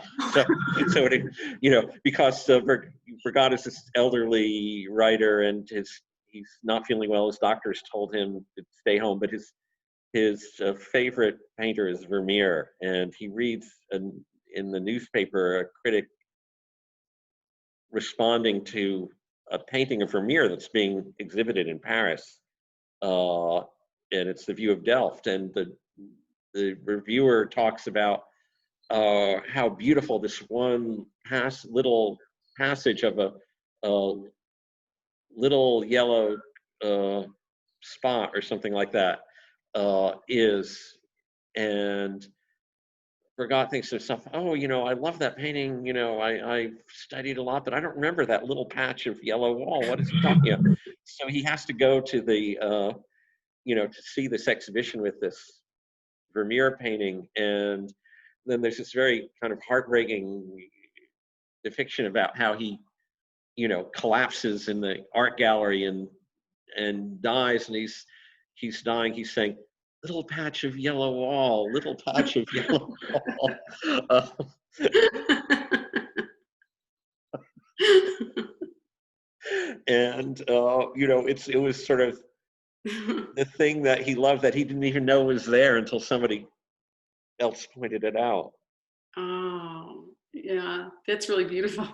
know, because Bergat is this elderly writer, and he's not feeling well. His doctors told him to stay home, but his favorite painter is Vermeer, and he reads in the newspaper a critic responding to a painting of Vermeer that's being exhibited in Paris, and it's The View of Delft, and the reviewer talks about how beautiful this one little passage of a little yellow spot or something like that is. And Bergat thinks to himself, oh, you know, I love that painting, you know, I studied a lot, but I don't remember that little patch of yellow wall. What is he talking about? So he has to go to the, you know, to see this exhibition with this Vermeer painting. And then there's this very kind of heartbreaking depiction about how he, you know, collapses in the art gallery and dies, and he's dying. He's saying, little patch of yellow wall, little patch of yellow wall. And you know, it was sort of the thing that he loved that he didn't even know was there until somebody else pointed it out. Oh, yeah, that's really beautiful.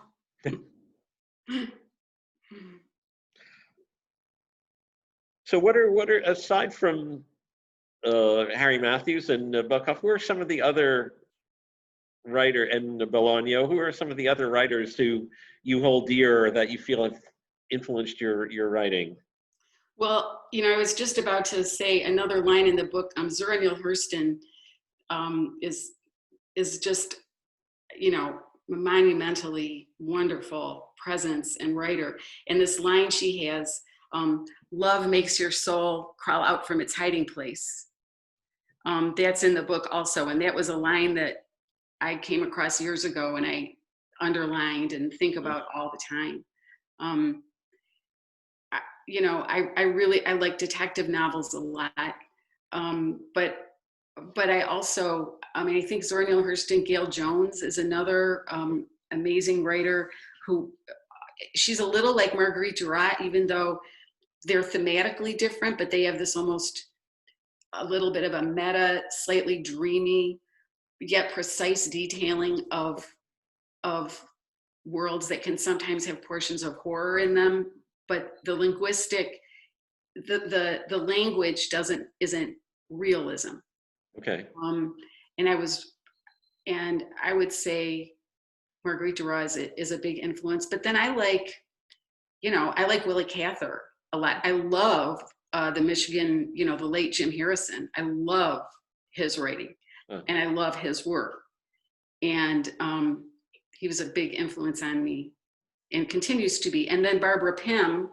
So what are aside from Harry Matthews and Buckhoff, who are some of the other and Bologna, who are some of the other writers who you hold dear or that you feel have influenced your writing? Well, you know, I was just about to say another line in the book. Zora Neale Hurston is just, you know, a monumentally wonderful presence and writer. And this line she has, love makes your soul crawl out from its hiding place. That's in the book also. And that was a line that I came across years ago and I underlined and think about all the time. You know, I like detective novels a lot. But I also, I mean, I think Zora Neale Hurston, Gail Jones is another amazing writer who, she's a little like Marguerite Duras, even though they're thematically different, but they have this almost a little bit of a meta, slightly dreamy, yet precise detailing of worlds that can sometimes have portions of horror in them, but the linguistic, the language isn't realism. Okay. And I would say Marguerite Duras is a big influence, but then I like Willie Cather a lot. I love the Michigan, you know, the late Jim Harrison. I love his writing and I love his work. And he was a big influence on me and continues to be. And then Barbara Pym,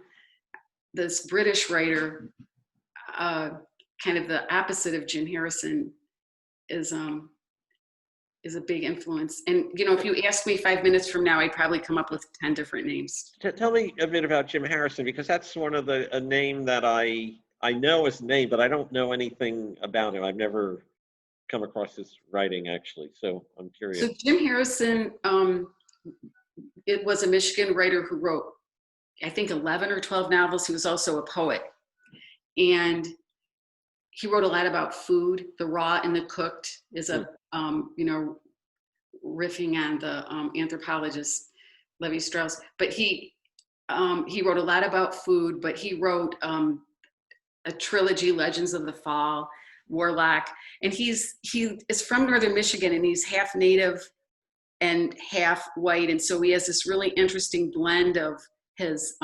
this British writer, kind of the opposite of Jim Harrison, is a big influence. And, you know, if you asked me 5 minutes from now, I'd probably come up with 10 different names. Tell me a bit about Jim Harrison, because that's one of a name that I know his name, but I don't know anything about him. I've never come across his writing, actually, so I'm curious. So Jim Harrison, it was a Michigan writer who wrote, I think, 11 or 12 novels. He was also a poet. And he wrote a lot about food. The Raw and the Cooked is a, you know, riffing on the anthropologist Levi Strauss. But he wrote a lot about food, but he wrote a trilogy, Legends of the Fall, Warlock. And he is from Northern Michigan, and he's half Native and half white. And so he has this really interesting blend of his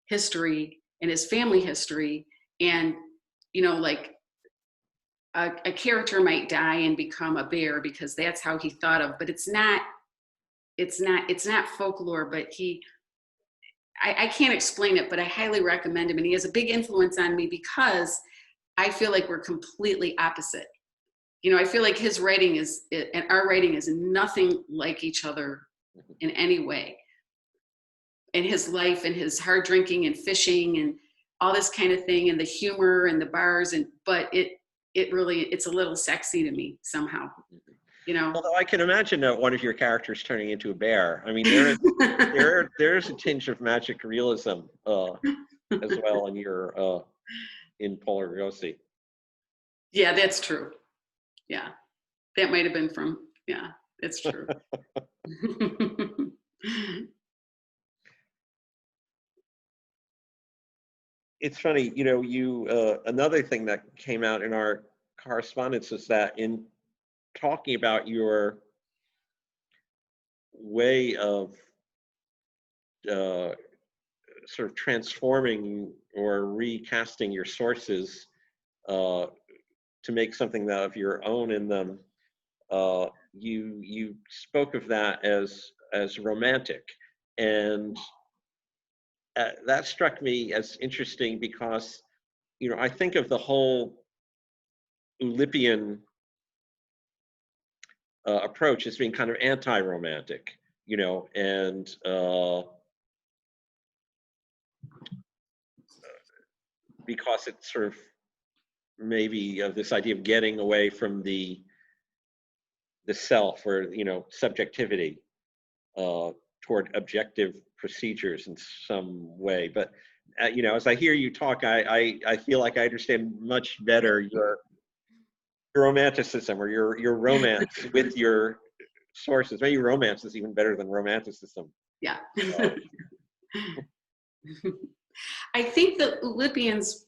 history and his family history. And, you know, like a character might die and become a bear because that's how he thought of, but it's not folklore, but I can't explain it, but I highly recommend him. And he has a big influence on me because I feel like we're completely opposite. You know, I feel like his writing and our writing is nothing like each other in any way. And his life and his hard drinking and fishing and all this kind of thing, and the humor and the bars, but it's a little sexy to me somehow, you know. Although I can imagine one of your characters turning into a bear. I mean, there's a tinge of magic realism as well in Paula Regossy. Yeah, that's true. Yeah, that might have been from. Yeah, that's true. It's funny, you know, another thing that came out in our correspondence is that in talking about your way of sort of transforming or recasting your sources to make something of your own in them, you spoke of that as romantic, and that struck me as interesting because, you know, I think of the whole Oulipian approach as being kind of anti-romantic, you know, and because it's sort of maybe this idea of getting away from the self, or, you know, subjectivity toward objective procedures in some way. But you know, as I hear you talk, I feel like I understand much better your romanticism, or your romance with your sources. Maybe romance is even better than romanticism. Yeah. I think the Oulipians,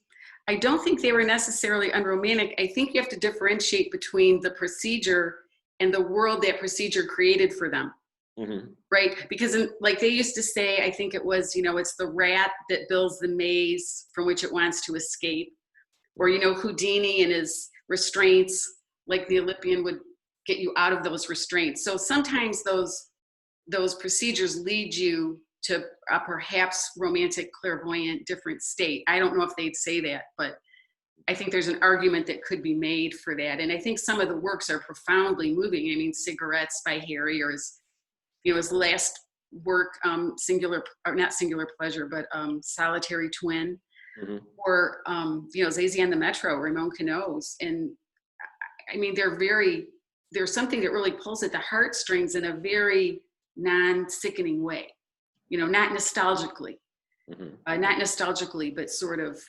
I don't think they were necessarily unromantic. I think you have to differentiate between the procedure and the world that procedure created for them. Mm-hmm. Right? Because like they used to say, I think it was, you know, it's the rat that builds the maze from which it wants to escape. Or, you know, Houdini and his restraints, like the Oulipian would get you out of those restraints. So sometimes those procedures lead you to a perhaps romantic, clairvoyant, different state. I don't know if they'd say that, but I think there's an argument that could be made for that. And I think some of the works are profoundly moving. I mean, Cigarettes by Harry, or his last work, not Singular Pleasure, but Solitary Twin, mm-hmm. Or, Zazie on the Metro, Ramon Cano's. And I mean, there's something that really pulls at the heartstrings in a very non-sickening way, you know, not nostalgically, but sort of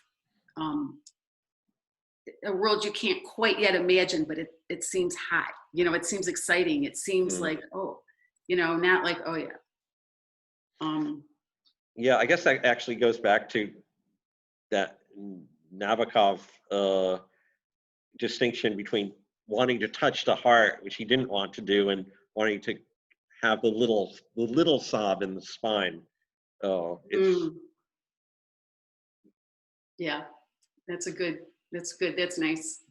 a world you can't quite yet imagine, but it seems hot, you know, it seems exciting. It seems like, oh, you know, not like, oh yeah. Yeah, I guess that actually goes back to that Nabokov distinction between wanting to touch the heart, which he didn't want to do, and wanting to have the little sob in the spine. Yeah, that's good. That's nice.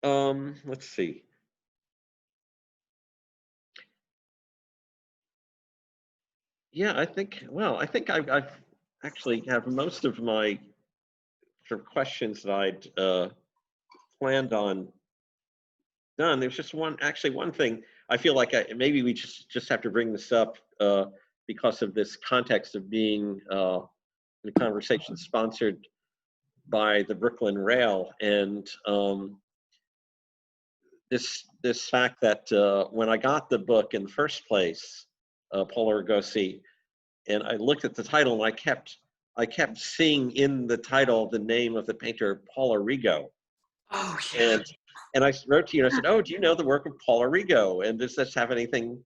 Let's see. Yeah, I think I've actually have most of my sort of questions that I'd planned on done. There's just one thing I feel like maybe we just have to bring this up because of this context of being in a conversation sponsored by the Brooklyn Rail, and this fact that when I got the book in the first place, Paula Regossy, and I looked at the title, and I kept seeing in the title the name of the painter Paula Rego, Oh, yeah. and I wrote to you and I said, "Oh, do you know the work of Paula Rego? And does this have anything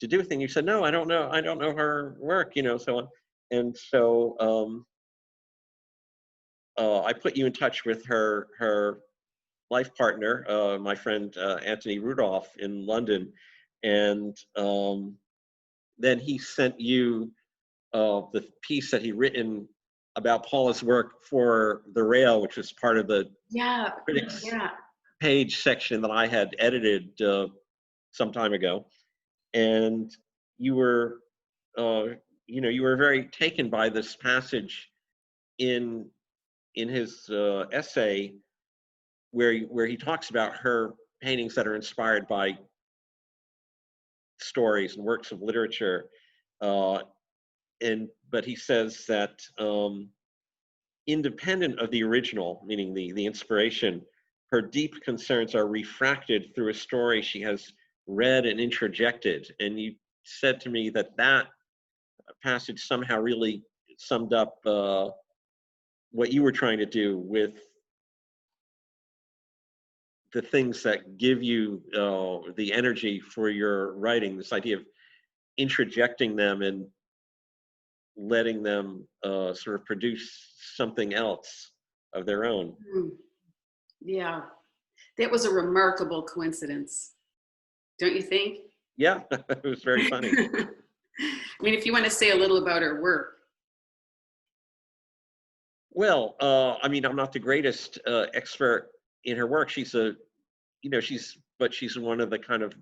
to do with it?" And you said, "No, I don't know. I don't know her work." So on, and so I put you in touch with her life partner, my friend Anthony Rudolph in London, and then he sent you the piece that he'd written about Paula's work for the Rail, which was part of the Yeah. critics Yeah. page section that I had edited some time ago, and you were, you were very taken by this passage in his essay where he talks about her paintings that are inspired by stories and works of literature, but he says that independent of the original, meaning the inspiration, her deep concerns are refracted through a story she has read and introjected. And you said to me that passage somehow really summed up what you were trying to do with the things that give you the energy for your writing, this idea of introjecting them and letting them sort of produce something else of their own. Yeah. That was a remarkable coincidence, don't you think? Yeah, it was very funny. I mean, if you want to say a little about her work. Well, I mean, I'm not the greatest expert in her work. She's she's one of the kind of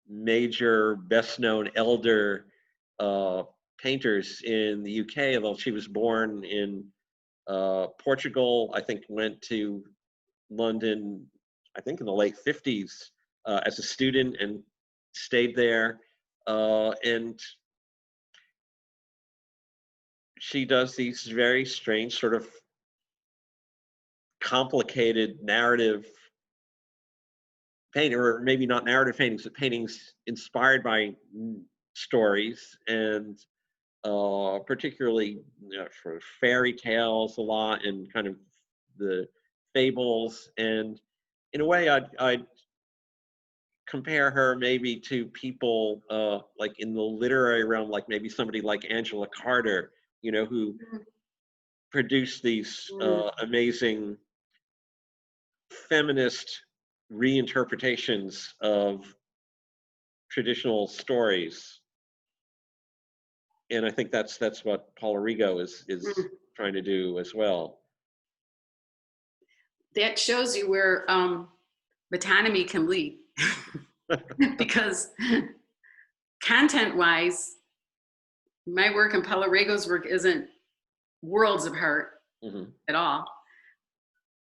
major, best-known elder painters in the UK. Although she was born in Portugal, I think went to London, I think in the late 50s as a student and stayed there. And she does these very strange, sort of complicated narrative painting, or maybe not narrative paintings, but paintings inspired by stories, and particularly for fairy tales a lot, and kind of the fables. And in a way, I'd compare her maybe to people like in the literary realm, like maybe somebody like Angela Carter, who produced these amazing feminist reinterpretations of traditional stories. And I think that's what Paula Rego is trying to do as well. That shows you where metonymy can lead. Because content-wise, my work and Paula Rego's work isn't worlds apart at all.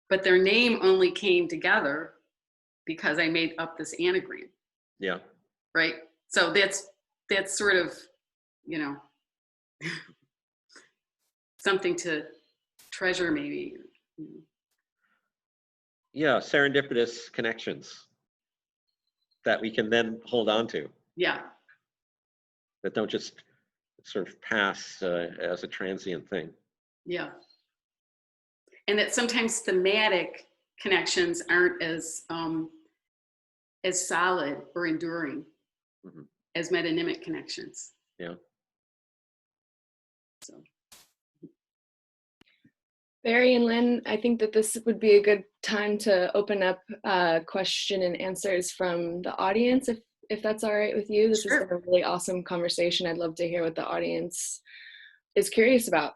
But their name only came together because I made up this anagram. Yeah. Right? So that's sort of, something to treasure maybe. Yeah, serendipitous connections that we can then hold on to. Yeah. That don't just sort of pass as a transient thing. Yeah. And that sometimes thematic connections aren't as solid or enduring as metonymic connections. Yeah. So. Barry and Lynn, I think that this would be a good time to open up question and answers from the audience, if that's all right with you. This has been a really awesome conversation. I'd love to hear what the audience is curious about.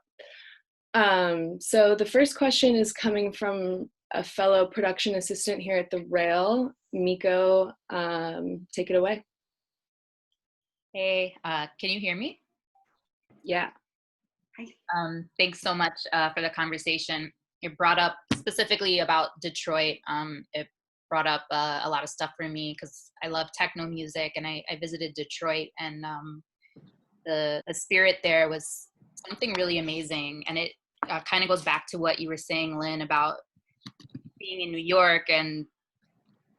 So the first question is coming from a fellow production assistant here at the Rail, Miko. Take it away. Hey, can you hear me? Yeah. Thanks so much for the conversation. It brought up specifically about Detroit. It brought up a lot of stuff for me because I love techno music, and I visited Detroit, and the spirit there was something really amazing. And it kind of goes back to what you were saying, Lynn, about being in New York and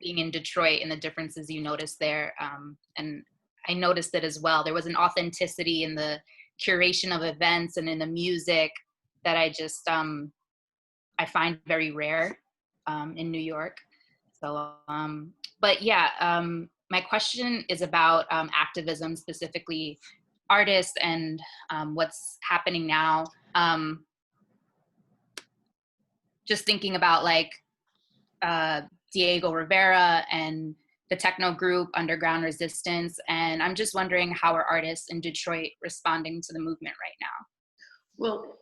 being in Detroit and the differences you noticed there. And I noticed it as well. There was an authenticity in the curation of events and in the music that I just, I find very rare in New York. So, but yeah, my question is about activism, specifically artists and what's happening now. Just thinking about like Diego Rivera and the techno group Underground Resistance. And I'm just wondering, how are artists in Detroit responding to the movement right now? Well,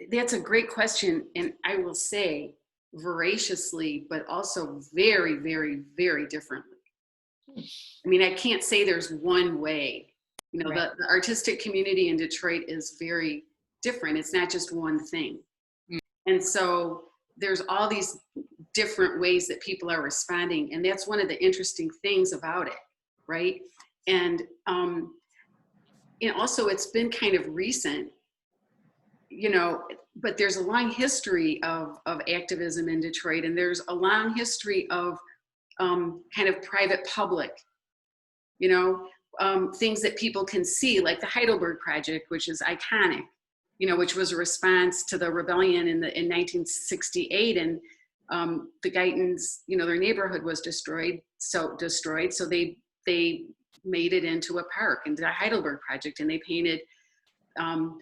that's a great question. And I will say voraciously, but also very, very, very differently. I mean, I can't say there's one way. You know, Right. the artistic community in Detroit is very different. It's not just one thing. And so there's all these different ways that people are responding. And that's one of the interesting things about it, right? And also it's been kind of recent, you know, but there's a long history of activism in Detroit, and there's a long history of kind of private public, you know, things that people can see, like the Heidelberg Project, which is iconic, you know, which was a response to the rebellion in 1968, and the Geitens, you know, their neighborhood was destroyed, so they made it into a park, and the Heidelberg Project, and they painted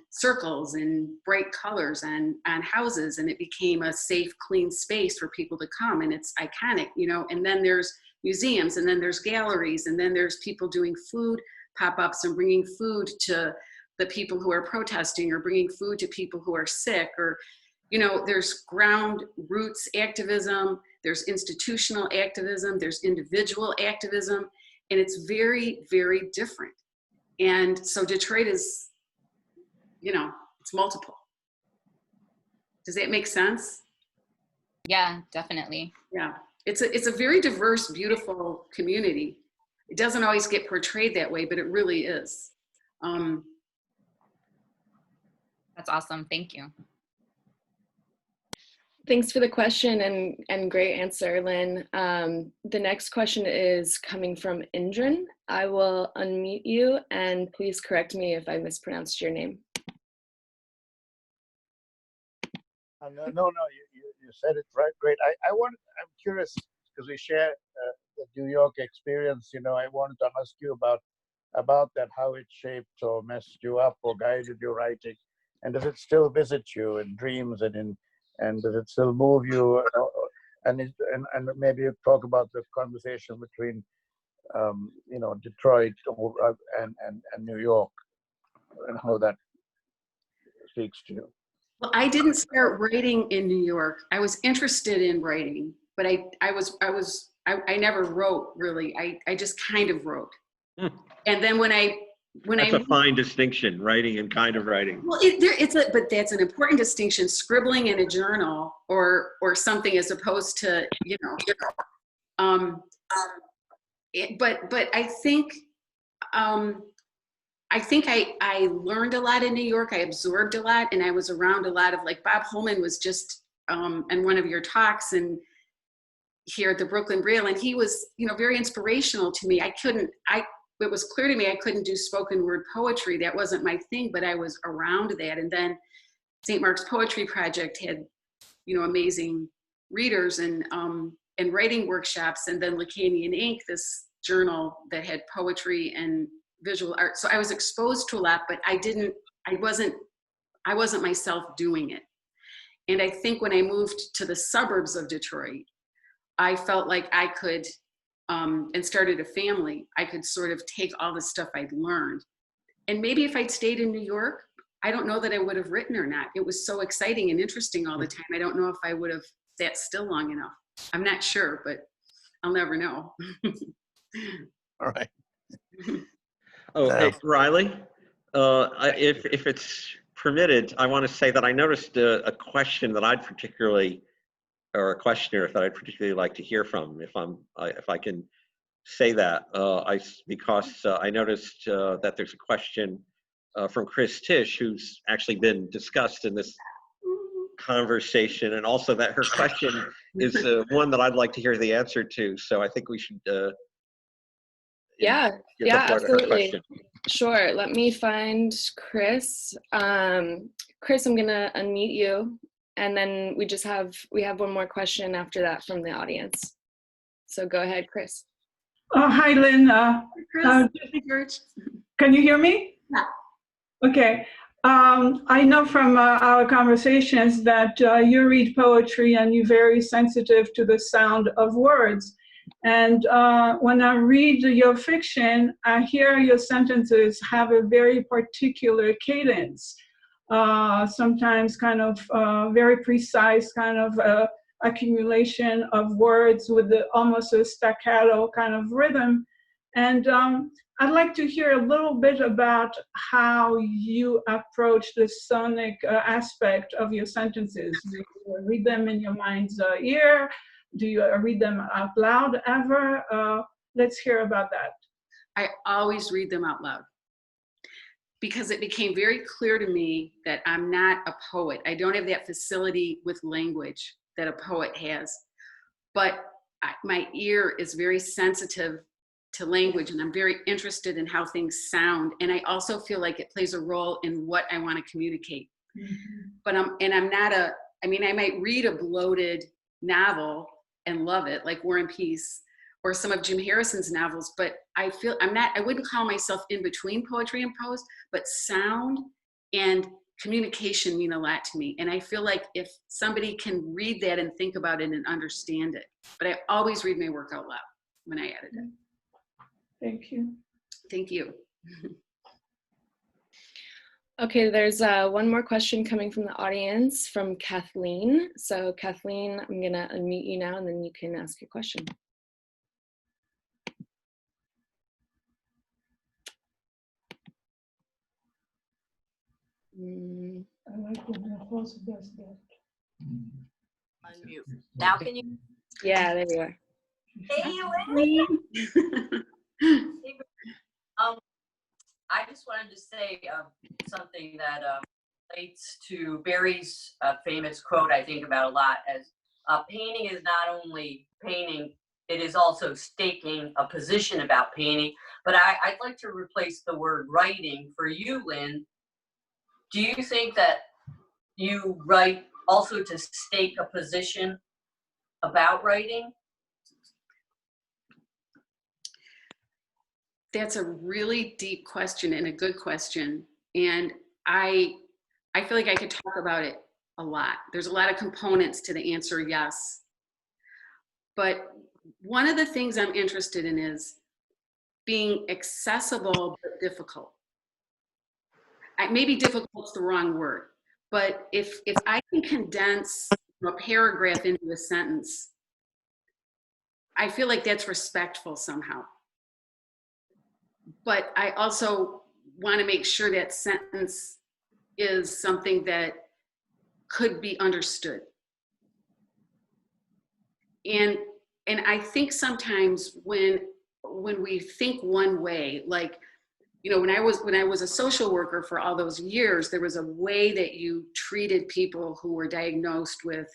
circles and bright colors on houses, and it became a safe, clean space for people to come, and it's iconic, you know. And then there's museums, and then there's galleries, and then there's people doing food pop-ups and bringing food to the people who are protesting, or bringing food to people who are sick, or, you know, there's ground roots activism, there's institutional activism, there's individual activism, and it's very, very different. And so Detroit is, you know, it's multiple. Does that make sense? Yeah, definitely. Yeah, it's a very diverse, beautiful community. It doesn't always get portrayed that way, but it really is. That's awesome. Thank you. Thanks for the question and great answer, Lynn. The next question is coming from Indran. I will unmute you, and please correct me if I mispronounced your name. No, you said it right. Great. I'm curious because we share the New York experience. You know, I wanted to ask you about that, how it shaped or messed you up or guided your writing, and does it still visit you in dreams and does it still move you? And maybe you talk about the conversation between you know, Detroit and New York, and how that speaks to you. Well, I didn't start writing in New York. I was interested in writing, but I never wrote really. I just kind of wrote. And then That's a fine distinction, writing and kind of writing. Well, but that's an important distinction: scribbling in a journal or something, as opposed to, you know. But I think I learned a lot in New York. I absorbed a lot, and I was around a lot of, like, Bob Holman was just in one of your talks and here at the Brooklyn Braille, and he was, you know, very inspirational to me. It was clear to me I couldn't do spoken word poetry. That wasn't my thing, but I was around that. And then St. Mark's Poetry Project had, you know, amazing readers and writing workshops, and then Lacanian Ink, this journal that had poetry and visual art. So I was exposed to a lot, but I wasn't myself doing it. And I think when I moved to the suburbs of Detroit, I felt like I could, and started a family, I could sort of take all the stuff I'd learned. And maybe if I'd stayed in New York, I don't know that I would have written or not. It was so exciting and interesting all the time. I don't know if I would have sat still long enough. I'm not sure, but I'll never know. All right. Oh, hey, Riley, if it's permitted, I want to say that I noticed a question that I'd particularly, or a questioner that I'd particularly like to hear from, if I can say that, because I noticed that there's a question from Chris Tisch, who's actually been discussed in this conversation, and also that her question is one that I'd like to hear the answer to. So I think we should yeah, give the floor to her absolutely. question. Sure. Let me find Chris. Chris, I'm gonna unmute you, and then we have one more question after that from the audience. So go ahead, Chris. Hi, Lynn. Chris, Can you hear me? Yeah. Okay. I know from our conversations that you read poetry and you're very sensitive to the sound of words. And when I read your fiction, I hear your sentences have a very particular cadence, sometimes kind of very precise kind of accumulation of words with almost a staccato kind of rhythm. And I'd like to hear a little bit about how you approach the sonic aspect of your sentences. Do you read them in your mind's ear? Do you read them out loud ever? Let's hear about that. I always read them out loud, because it became very clear to me that I'm not a poet. I don't have that facility with language that a poet has, but my ear is very sensitive to language, and I'm very interested in how things sound. And I also feel like it plays a role in what I want to communicate. Mm-hmm. But I might read a bloated novel and love it, like War and Peace, or some of Jim Harrison's novels, but I wouldn't call myself in between poetry and prose, but sound and communication mean a lot to me. And I feel like if somebody can read that and think about it and understand it, but I always read my work out loud when I edit it. Thank you. Thank you. Okay, there's one more question coming from the audience from Kathleen. So Kathleen, I'm gonna unmute you now and then you can ask your question. I like when the host does that. Unmute. Now can you? Yeah, there you are. Hey, Lynn. I just wanted to say something that relates to Barry's famous quote I think about a lot, as painting is not only painting, it is also staking a position about painting. But I'd like to replace the word writing for you, Lynn. Do you think that you write also to stake a position about writing? That's a really deep question and a good question. And I feel like I could talk about it a lot. There's a lot of components to the answer yes. But one of the things I'm interested in is being accessible but difficult. Maybe difficult is the wrong word, but if I can condense a paragraph into a sentence, I feel like that's respectful somehow. But I also want to make sure that sentence is something that could be understood. And I think sometimes when we think one way, like, you know, when I was a social worker for all those years, there was a way that you treated people who were diagnosed with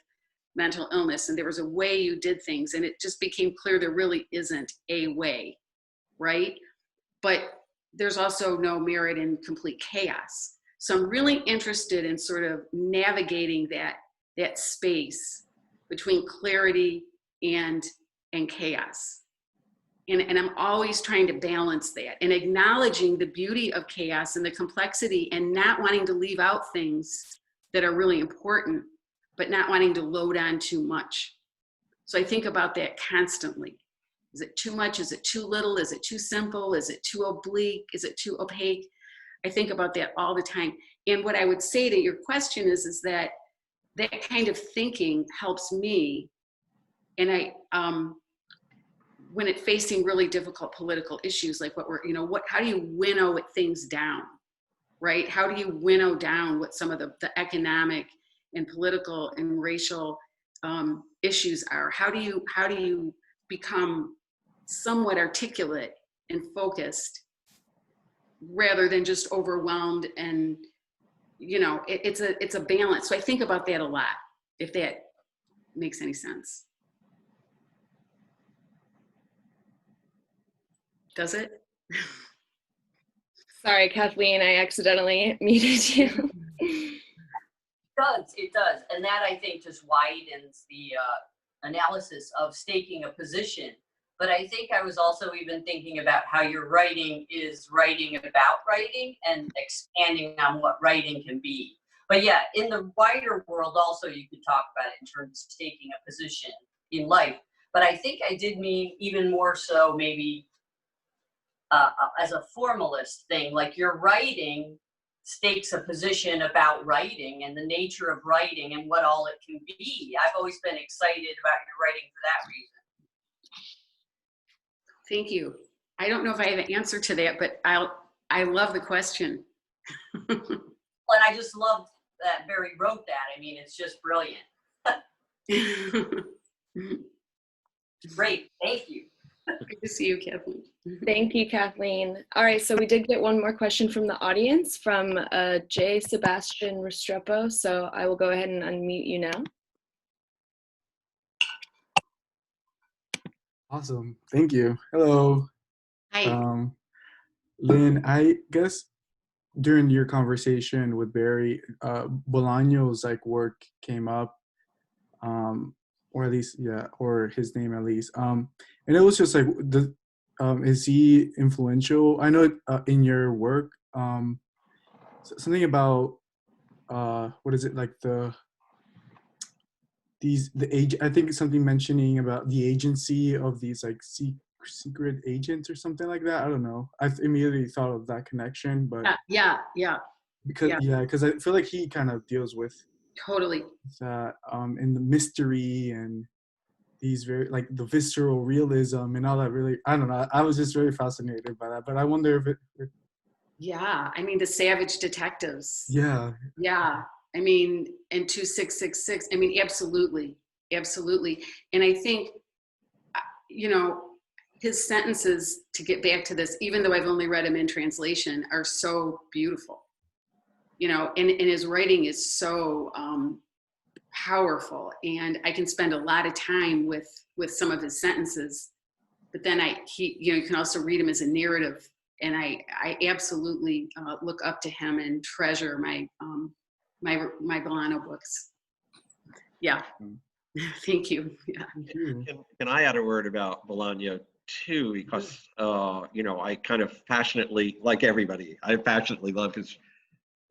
mental illness, and there was a way you did things, and it just became clear there really isn't a way, right? But there's also no merit in complete chaos. So I'm really interested in sort of navigating that space between clarity and chaos. And I'm always trying to balance that and acknowledging the beauty of chaos and the complexity, and not wanting to leave out things that are really important, but not wanting to load on too much. So I think about that constantly. Is it too much? Is it too little? Is it too simple? Is it too oblique? Is it too opaque? I think about that all the time. And what I would say to your question is that kind of thinking helps me. And when it's facing really difficult political issues, like how do you winnow things down, right? How do you winnow down what some of the economic and political and racial issues are? How do you become somewhat articulate and focused rather than just overwhelmed? And it's a balance. So I think about that a lot, if that makes any sense. Does it? Sorry, Kathleen, I accidentally muted you. It does. And that, I think, just widens the analysis of staking a position. But I think I was also even thinking about how your writing is writing about writing and expanding on what writing can be. But yeah, in the wider world also, you could talk about it in terms of taking a position in life. But I think I did mean even more so maybe as a formalist thing, like your writing stakes a position about writing and the nature of writing and what all it can be. I've always been excited about your writing for that reason. Thank you. I don't know if I have an answer to that, but I love the question. And I just love that Barry wrote that. I mean, it's just brilliant. Great, thank you. Good to see you, Kathleen. Thank you, Kathleen. All right, so we did get one more question from the audience from J. Sebastian Restrepo. So I will go ahead and unmute you now. Awesome, thank you. Hello. Hi. Lynn, I guess during your conversation with Barry, Bolaño's work came up, or at least, yeah, or his name at least. And it was just is he influential? I know in your work, something about, what is it, I think it's something mentioning about the agency of these secret agents or something like that. I don't know. I immediately thought of that connection, but yeah. Because I feel like he kind of deals with totally that in the mystery and these very the visceral realism and all that. Really, I don't know. I was just very fascinated by that. But I wonder if it yeah, I mean, the Savage Detectives. Yeah. I mean, and 2666. I mean, absolutely. And I think, his sentences, to get back to this, even though I've only read them in translation, are so beautiful. And his writing is so powerful, and I can spend a lot of time with some of his sentences. But then you can also read him as a narrative, and I absolutely look up to him and treasure my Bolaño books. Yeah. Thank you. Yeah. Can I add a word about Bolaño too? Because I kind of passionately, like everybody, I passionately love his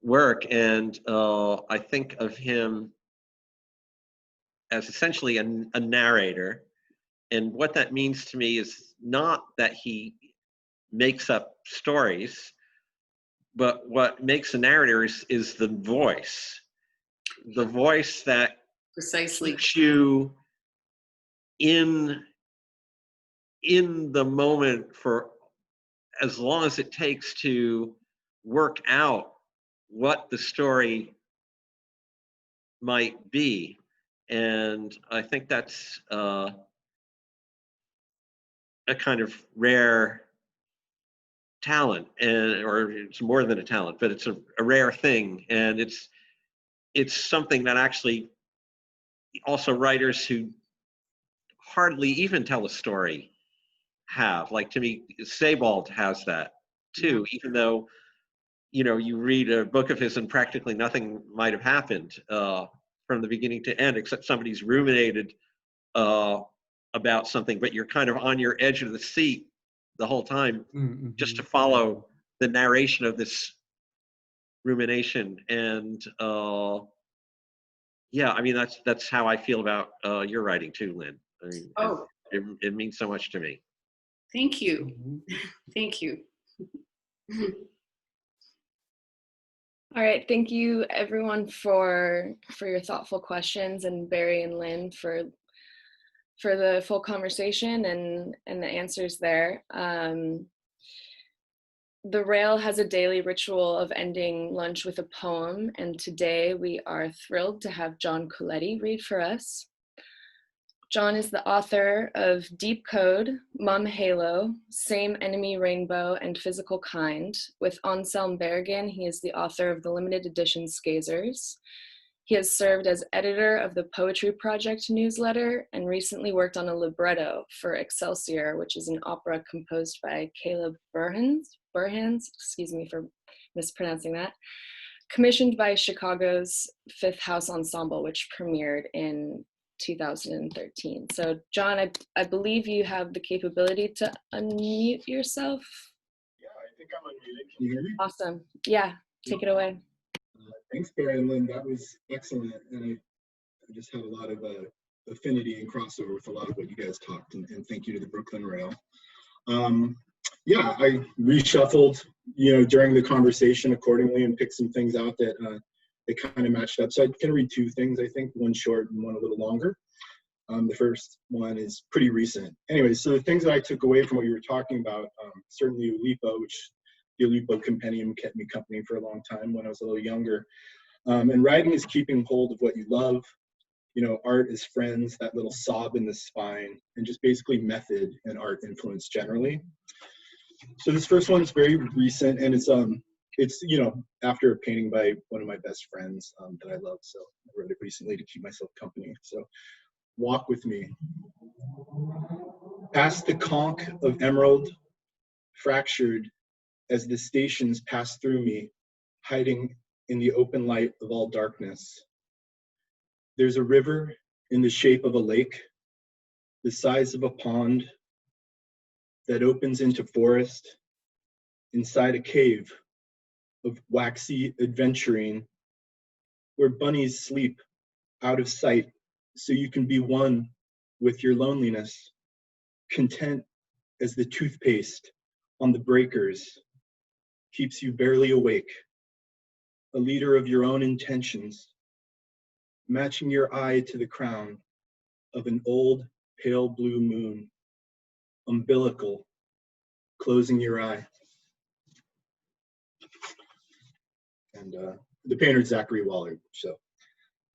work, and I think of him as essentially a narrator. And what that means to me is not that he makes up stories, but what makes a narrator is the voice that precisely keeps you in the moment for as long as it takes to work out what the story might be. And I think that's a kind of rare talent, or it's more than a talent, but it's a rare thing. And it's something that actually also writers who hardly even tell a story have. Like, to me, Sebald has that too, even though you read a book of his and practically nothing might have happened from the beginning to end, except somebody's ruminated about something, but you're kind of on your edge of the seat the whole time, just to follow the narration of this rumination. And yeah, I mean, that's how I feel about your writing too, Lynn. I mean, it means so much to me. Thank you. Thank you. All right, thank you everyone for your thoughtful questions, and Barry and Lynn for for the full conversation and the answers there. The Rail has a daily ritual of ending lunch with a poem, and today we are thrilled to have John Coletti read for us. John is the author of Deep Code, Mum Halo, Same Enemy Rainbow, and Physical Kind. With Anselm Bergen, he is the author of the limited edition Skazers. He has served as editor of the Poetry Project newsletter and recently worked on a libretto for Excelsior, which is an opera composed by Caleb Burhans, excuse me for mispronouncing that, commissioned by Chicago's Fifth House Ensemble, which premiered in 2013. So John, I believe you have the capability to unmute yourself. Yeah, I think I'm unmuted. Can you hear me? Awesome. Yeah, take it away. Thanks, Barry and Lynn. That was excellent. And I just have a lot of affinity and crossover with a lot of what you guys talked. And thank you to the Brooklyn Rail. Yeah, I reshuffled, during the conversation accordingly and picked some things out that they kind of matched up. So I'm going to read two things, I think, one short and one a little longer. The first one is pretty recent. Anyway, so the things that I took away from what you were talking about, certainly Oulipo, which the Oulipo Compendium kept me company for a long time when I was a little younger. And writing is keeping hold of what you love. Art is friends, that little sob in the spine, and just basically method and art influence generally. So this first one is very recent, and it's after a painting by one of my best friends that I love. So I wrote it recently to keep myself company. So walk with me. Past the conch of emerald, fractured as the stations pass through me, hiding in the open light of all darkness. There's a river in the shape of a lake, the size of a pond, that opens into forest, inside a cave of waxy adventuring, where bunnies sleep out of sight so you can be one with your loneliness, content as the toothpaste on the breakers keeps you barely awake, a leader of your own intentions, matching your eye to the crown of an old pale blue moon, umbilical, closing your eye. And the painter Zachary Wallard. So,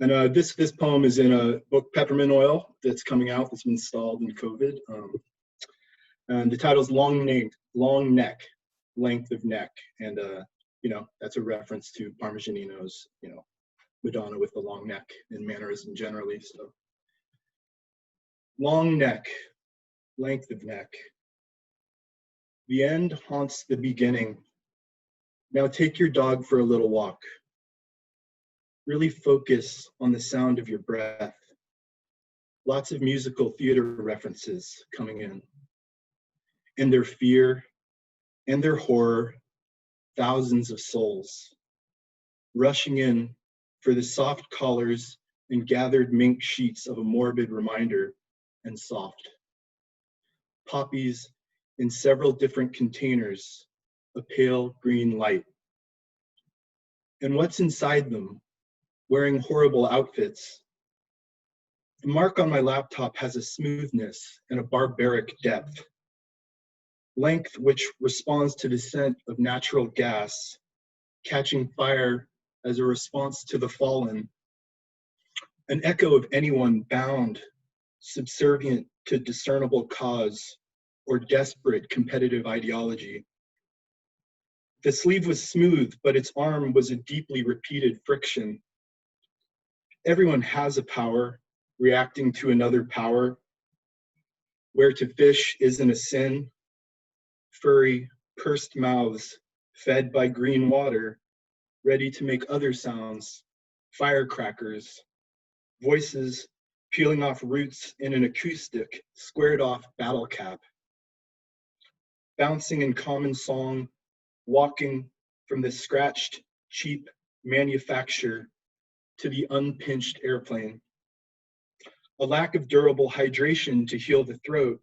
and this poem is in a book, Peppermint Oil, that's coming out. That's been stalled in COVID. And the title is Long Neck, Length of Neck, and that's a reference to Parmigianino's, Madonna with the long neck and mannerism generally. So, long neck, length of neck. The end haunts the beginning. Now take your dog for a little walk. Really focus on the sound of your breath. Lots of musical theater references coming in. And their fear and their horror, thousands of souls rushing in for the soft collars and gathered mink sheets of a morbid reminder and soft. Poppies in several different containers, a pale green light. And what's inside them, wearing horrible outfits? The mark on my laptop has a smoothness and a barbaric depth. Length which responds to the scent of natural gas, catching fire as a response to the fallen. An echo of anyone bound, subservient to discernible cause or desperate competitive ideology. The sleeve was smooth, but its arm was a deeply repeated friction. Everyone has a power, reacting to another power. Where to fish isn't a sin. Furry, pursed mouths, fed by green water, ready to make other sounds, firecrackers, voices peeling off roots in an acoustic, squared off battle cap. Bouncing in common song, walking from the scratched, cheap manufacture to the unpinched airplane. A lack of durable hydration to heal the throat.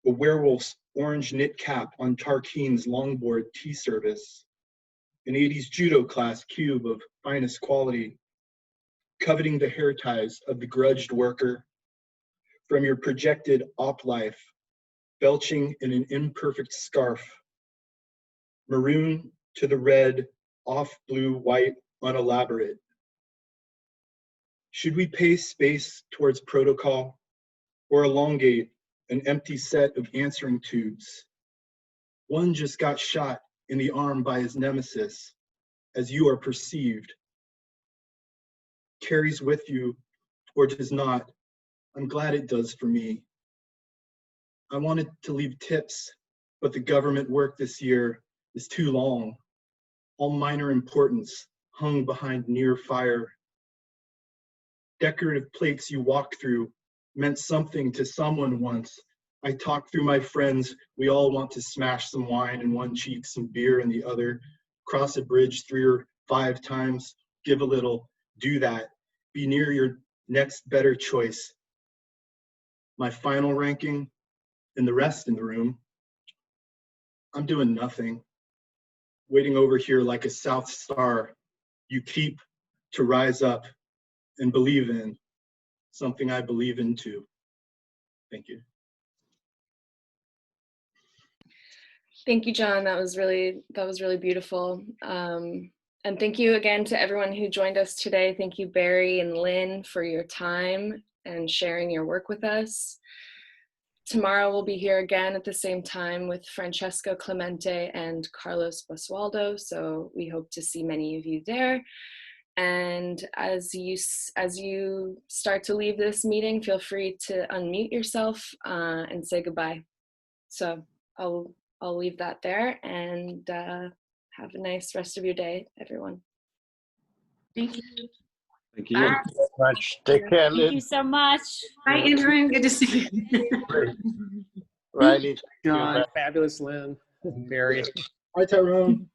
A werewolf's orange knit cap on Tarkeen's longboard tea service. An 80s judo class cube of finest quality. Coveting the hair ties of the grudged worker. from your projected op life, belching in an imperfect scarf. Maroon to the red, off blue, white, unelaborate. Should we pay space towards protocol or elongate an empty set of answering tubes? One just got shot in the arm by his nemesis, as you are perceived. Carries with you or does not. I'm glad it does for me. I wanted to leave tips, but the government work this year is too long. All minor importance hung behind near fire. Decorative plates you walked through meant something to someone once. I talked through my friends. We all want to smash some wine in one cheek, some beer in the other, cross a bridge 3 or 5 times, give a little, do that. Be near your next better choice. My final ranking and the rest in the room. I'm doing nothing. Waiting over here like a South Star. You keep to rise up and believe in something I believe in too. Thank you. Thank you, John. That was really beautiful. And thank you again to everyone who joined us today. Thank you, Barry and Lynn, for your time and sharing your work with us. Tomorrow we'll be here again at the same time with Francesco Clemente and Carlos Basualdo. So we hope to see many of you there. And as you start to leave this meeting, feel free to unmute yourself and say goodbye. So I'll leave that there, and have a nice rest of your day, everyone. Thank you. Thank you. Bye. Thank you so much. Take care, Thank Lynn. you so much. Hi, Adrian. Good to see you. Riley. John, fabulous Lynn, Barry. Hi, Tyrone.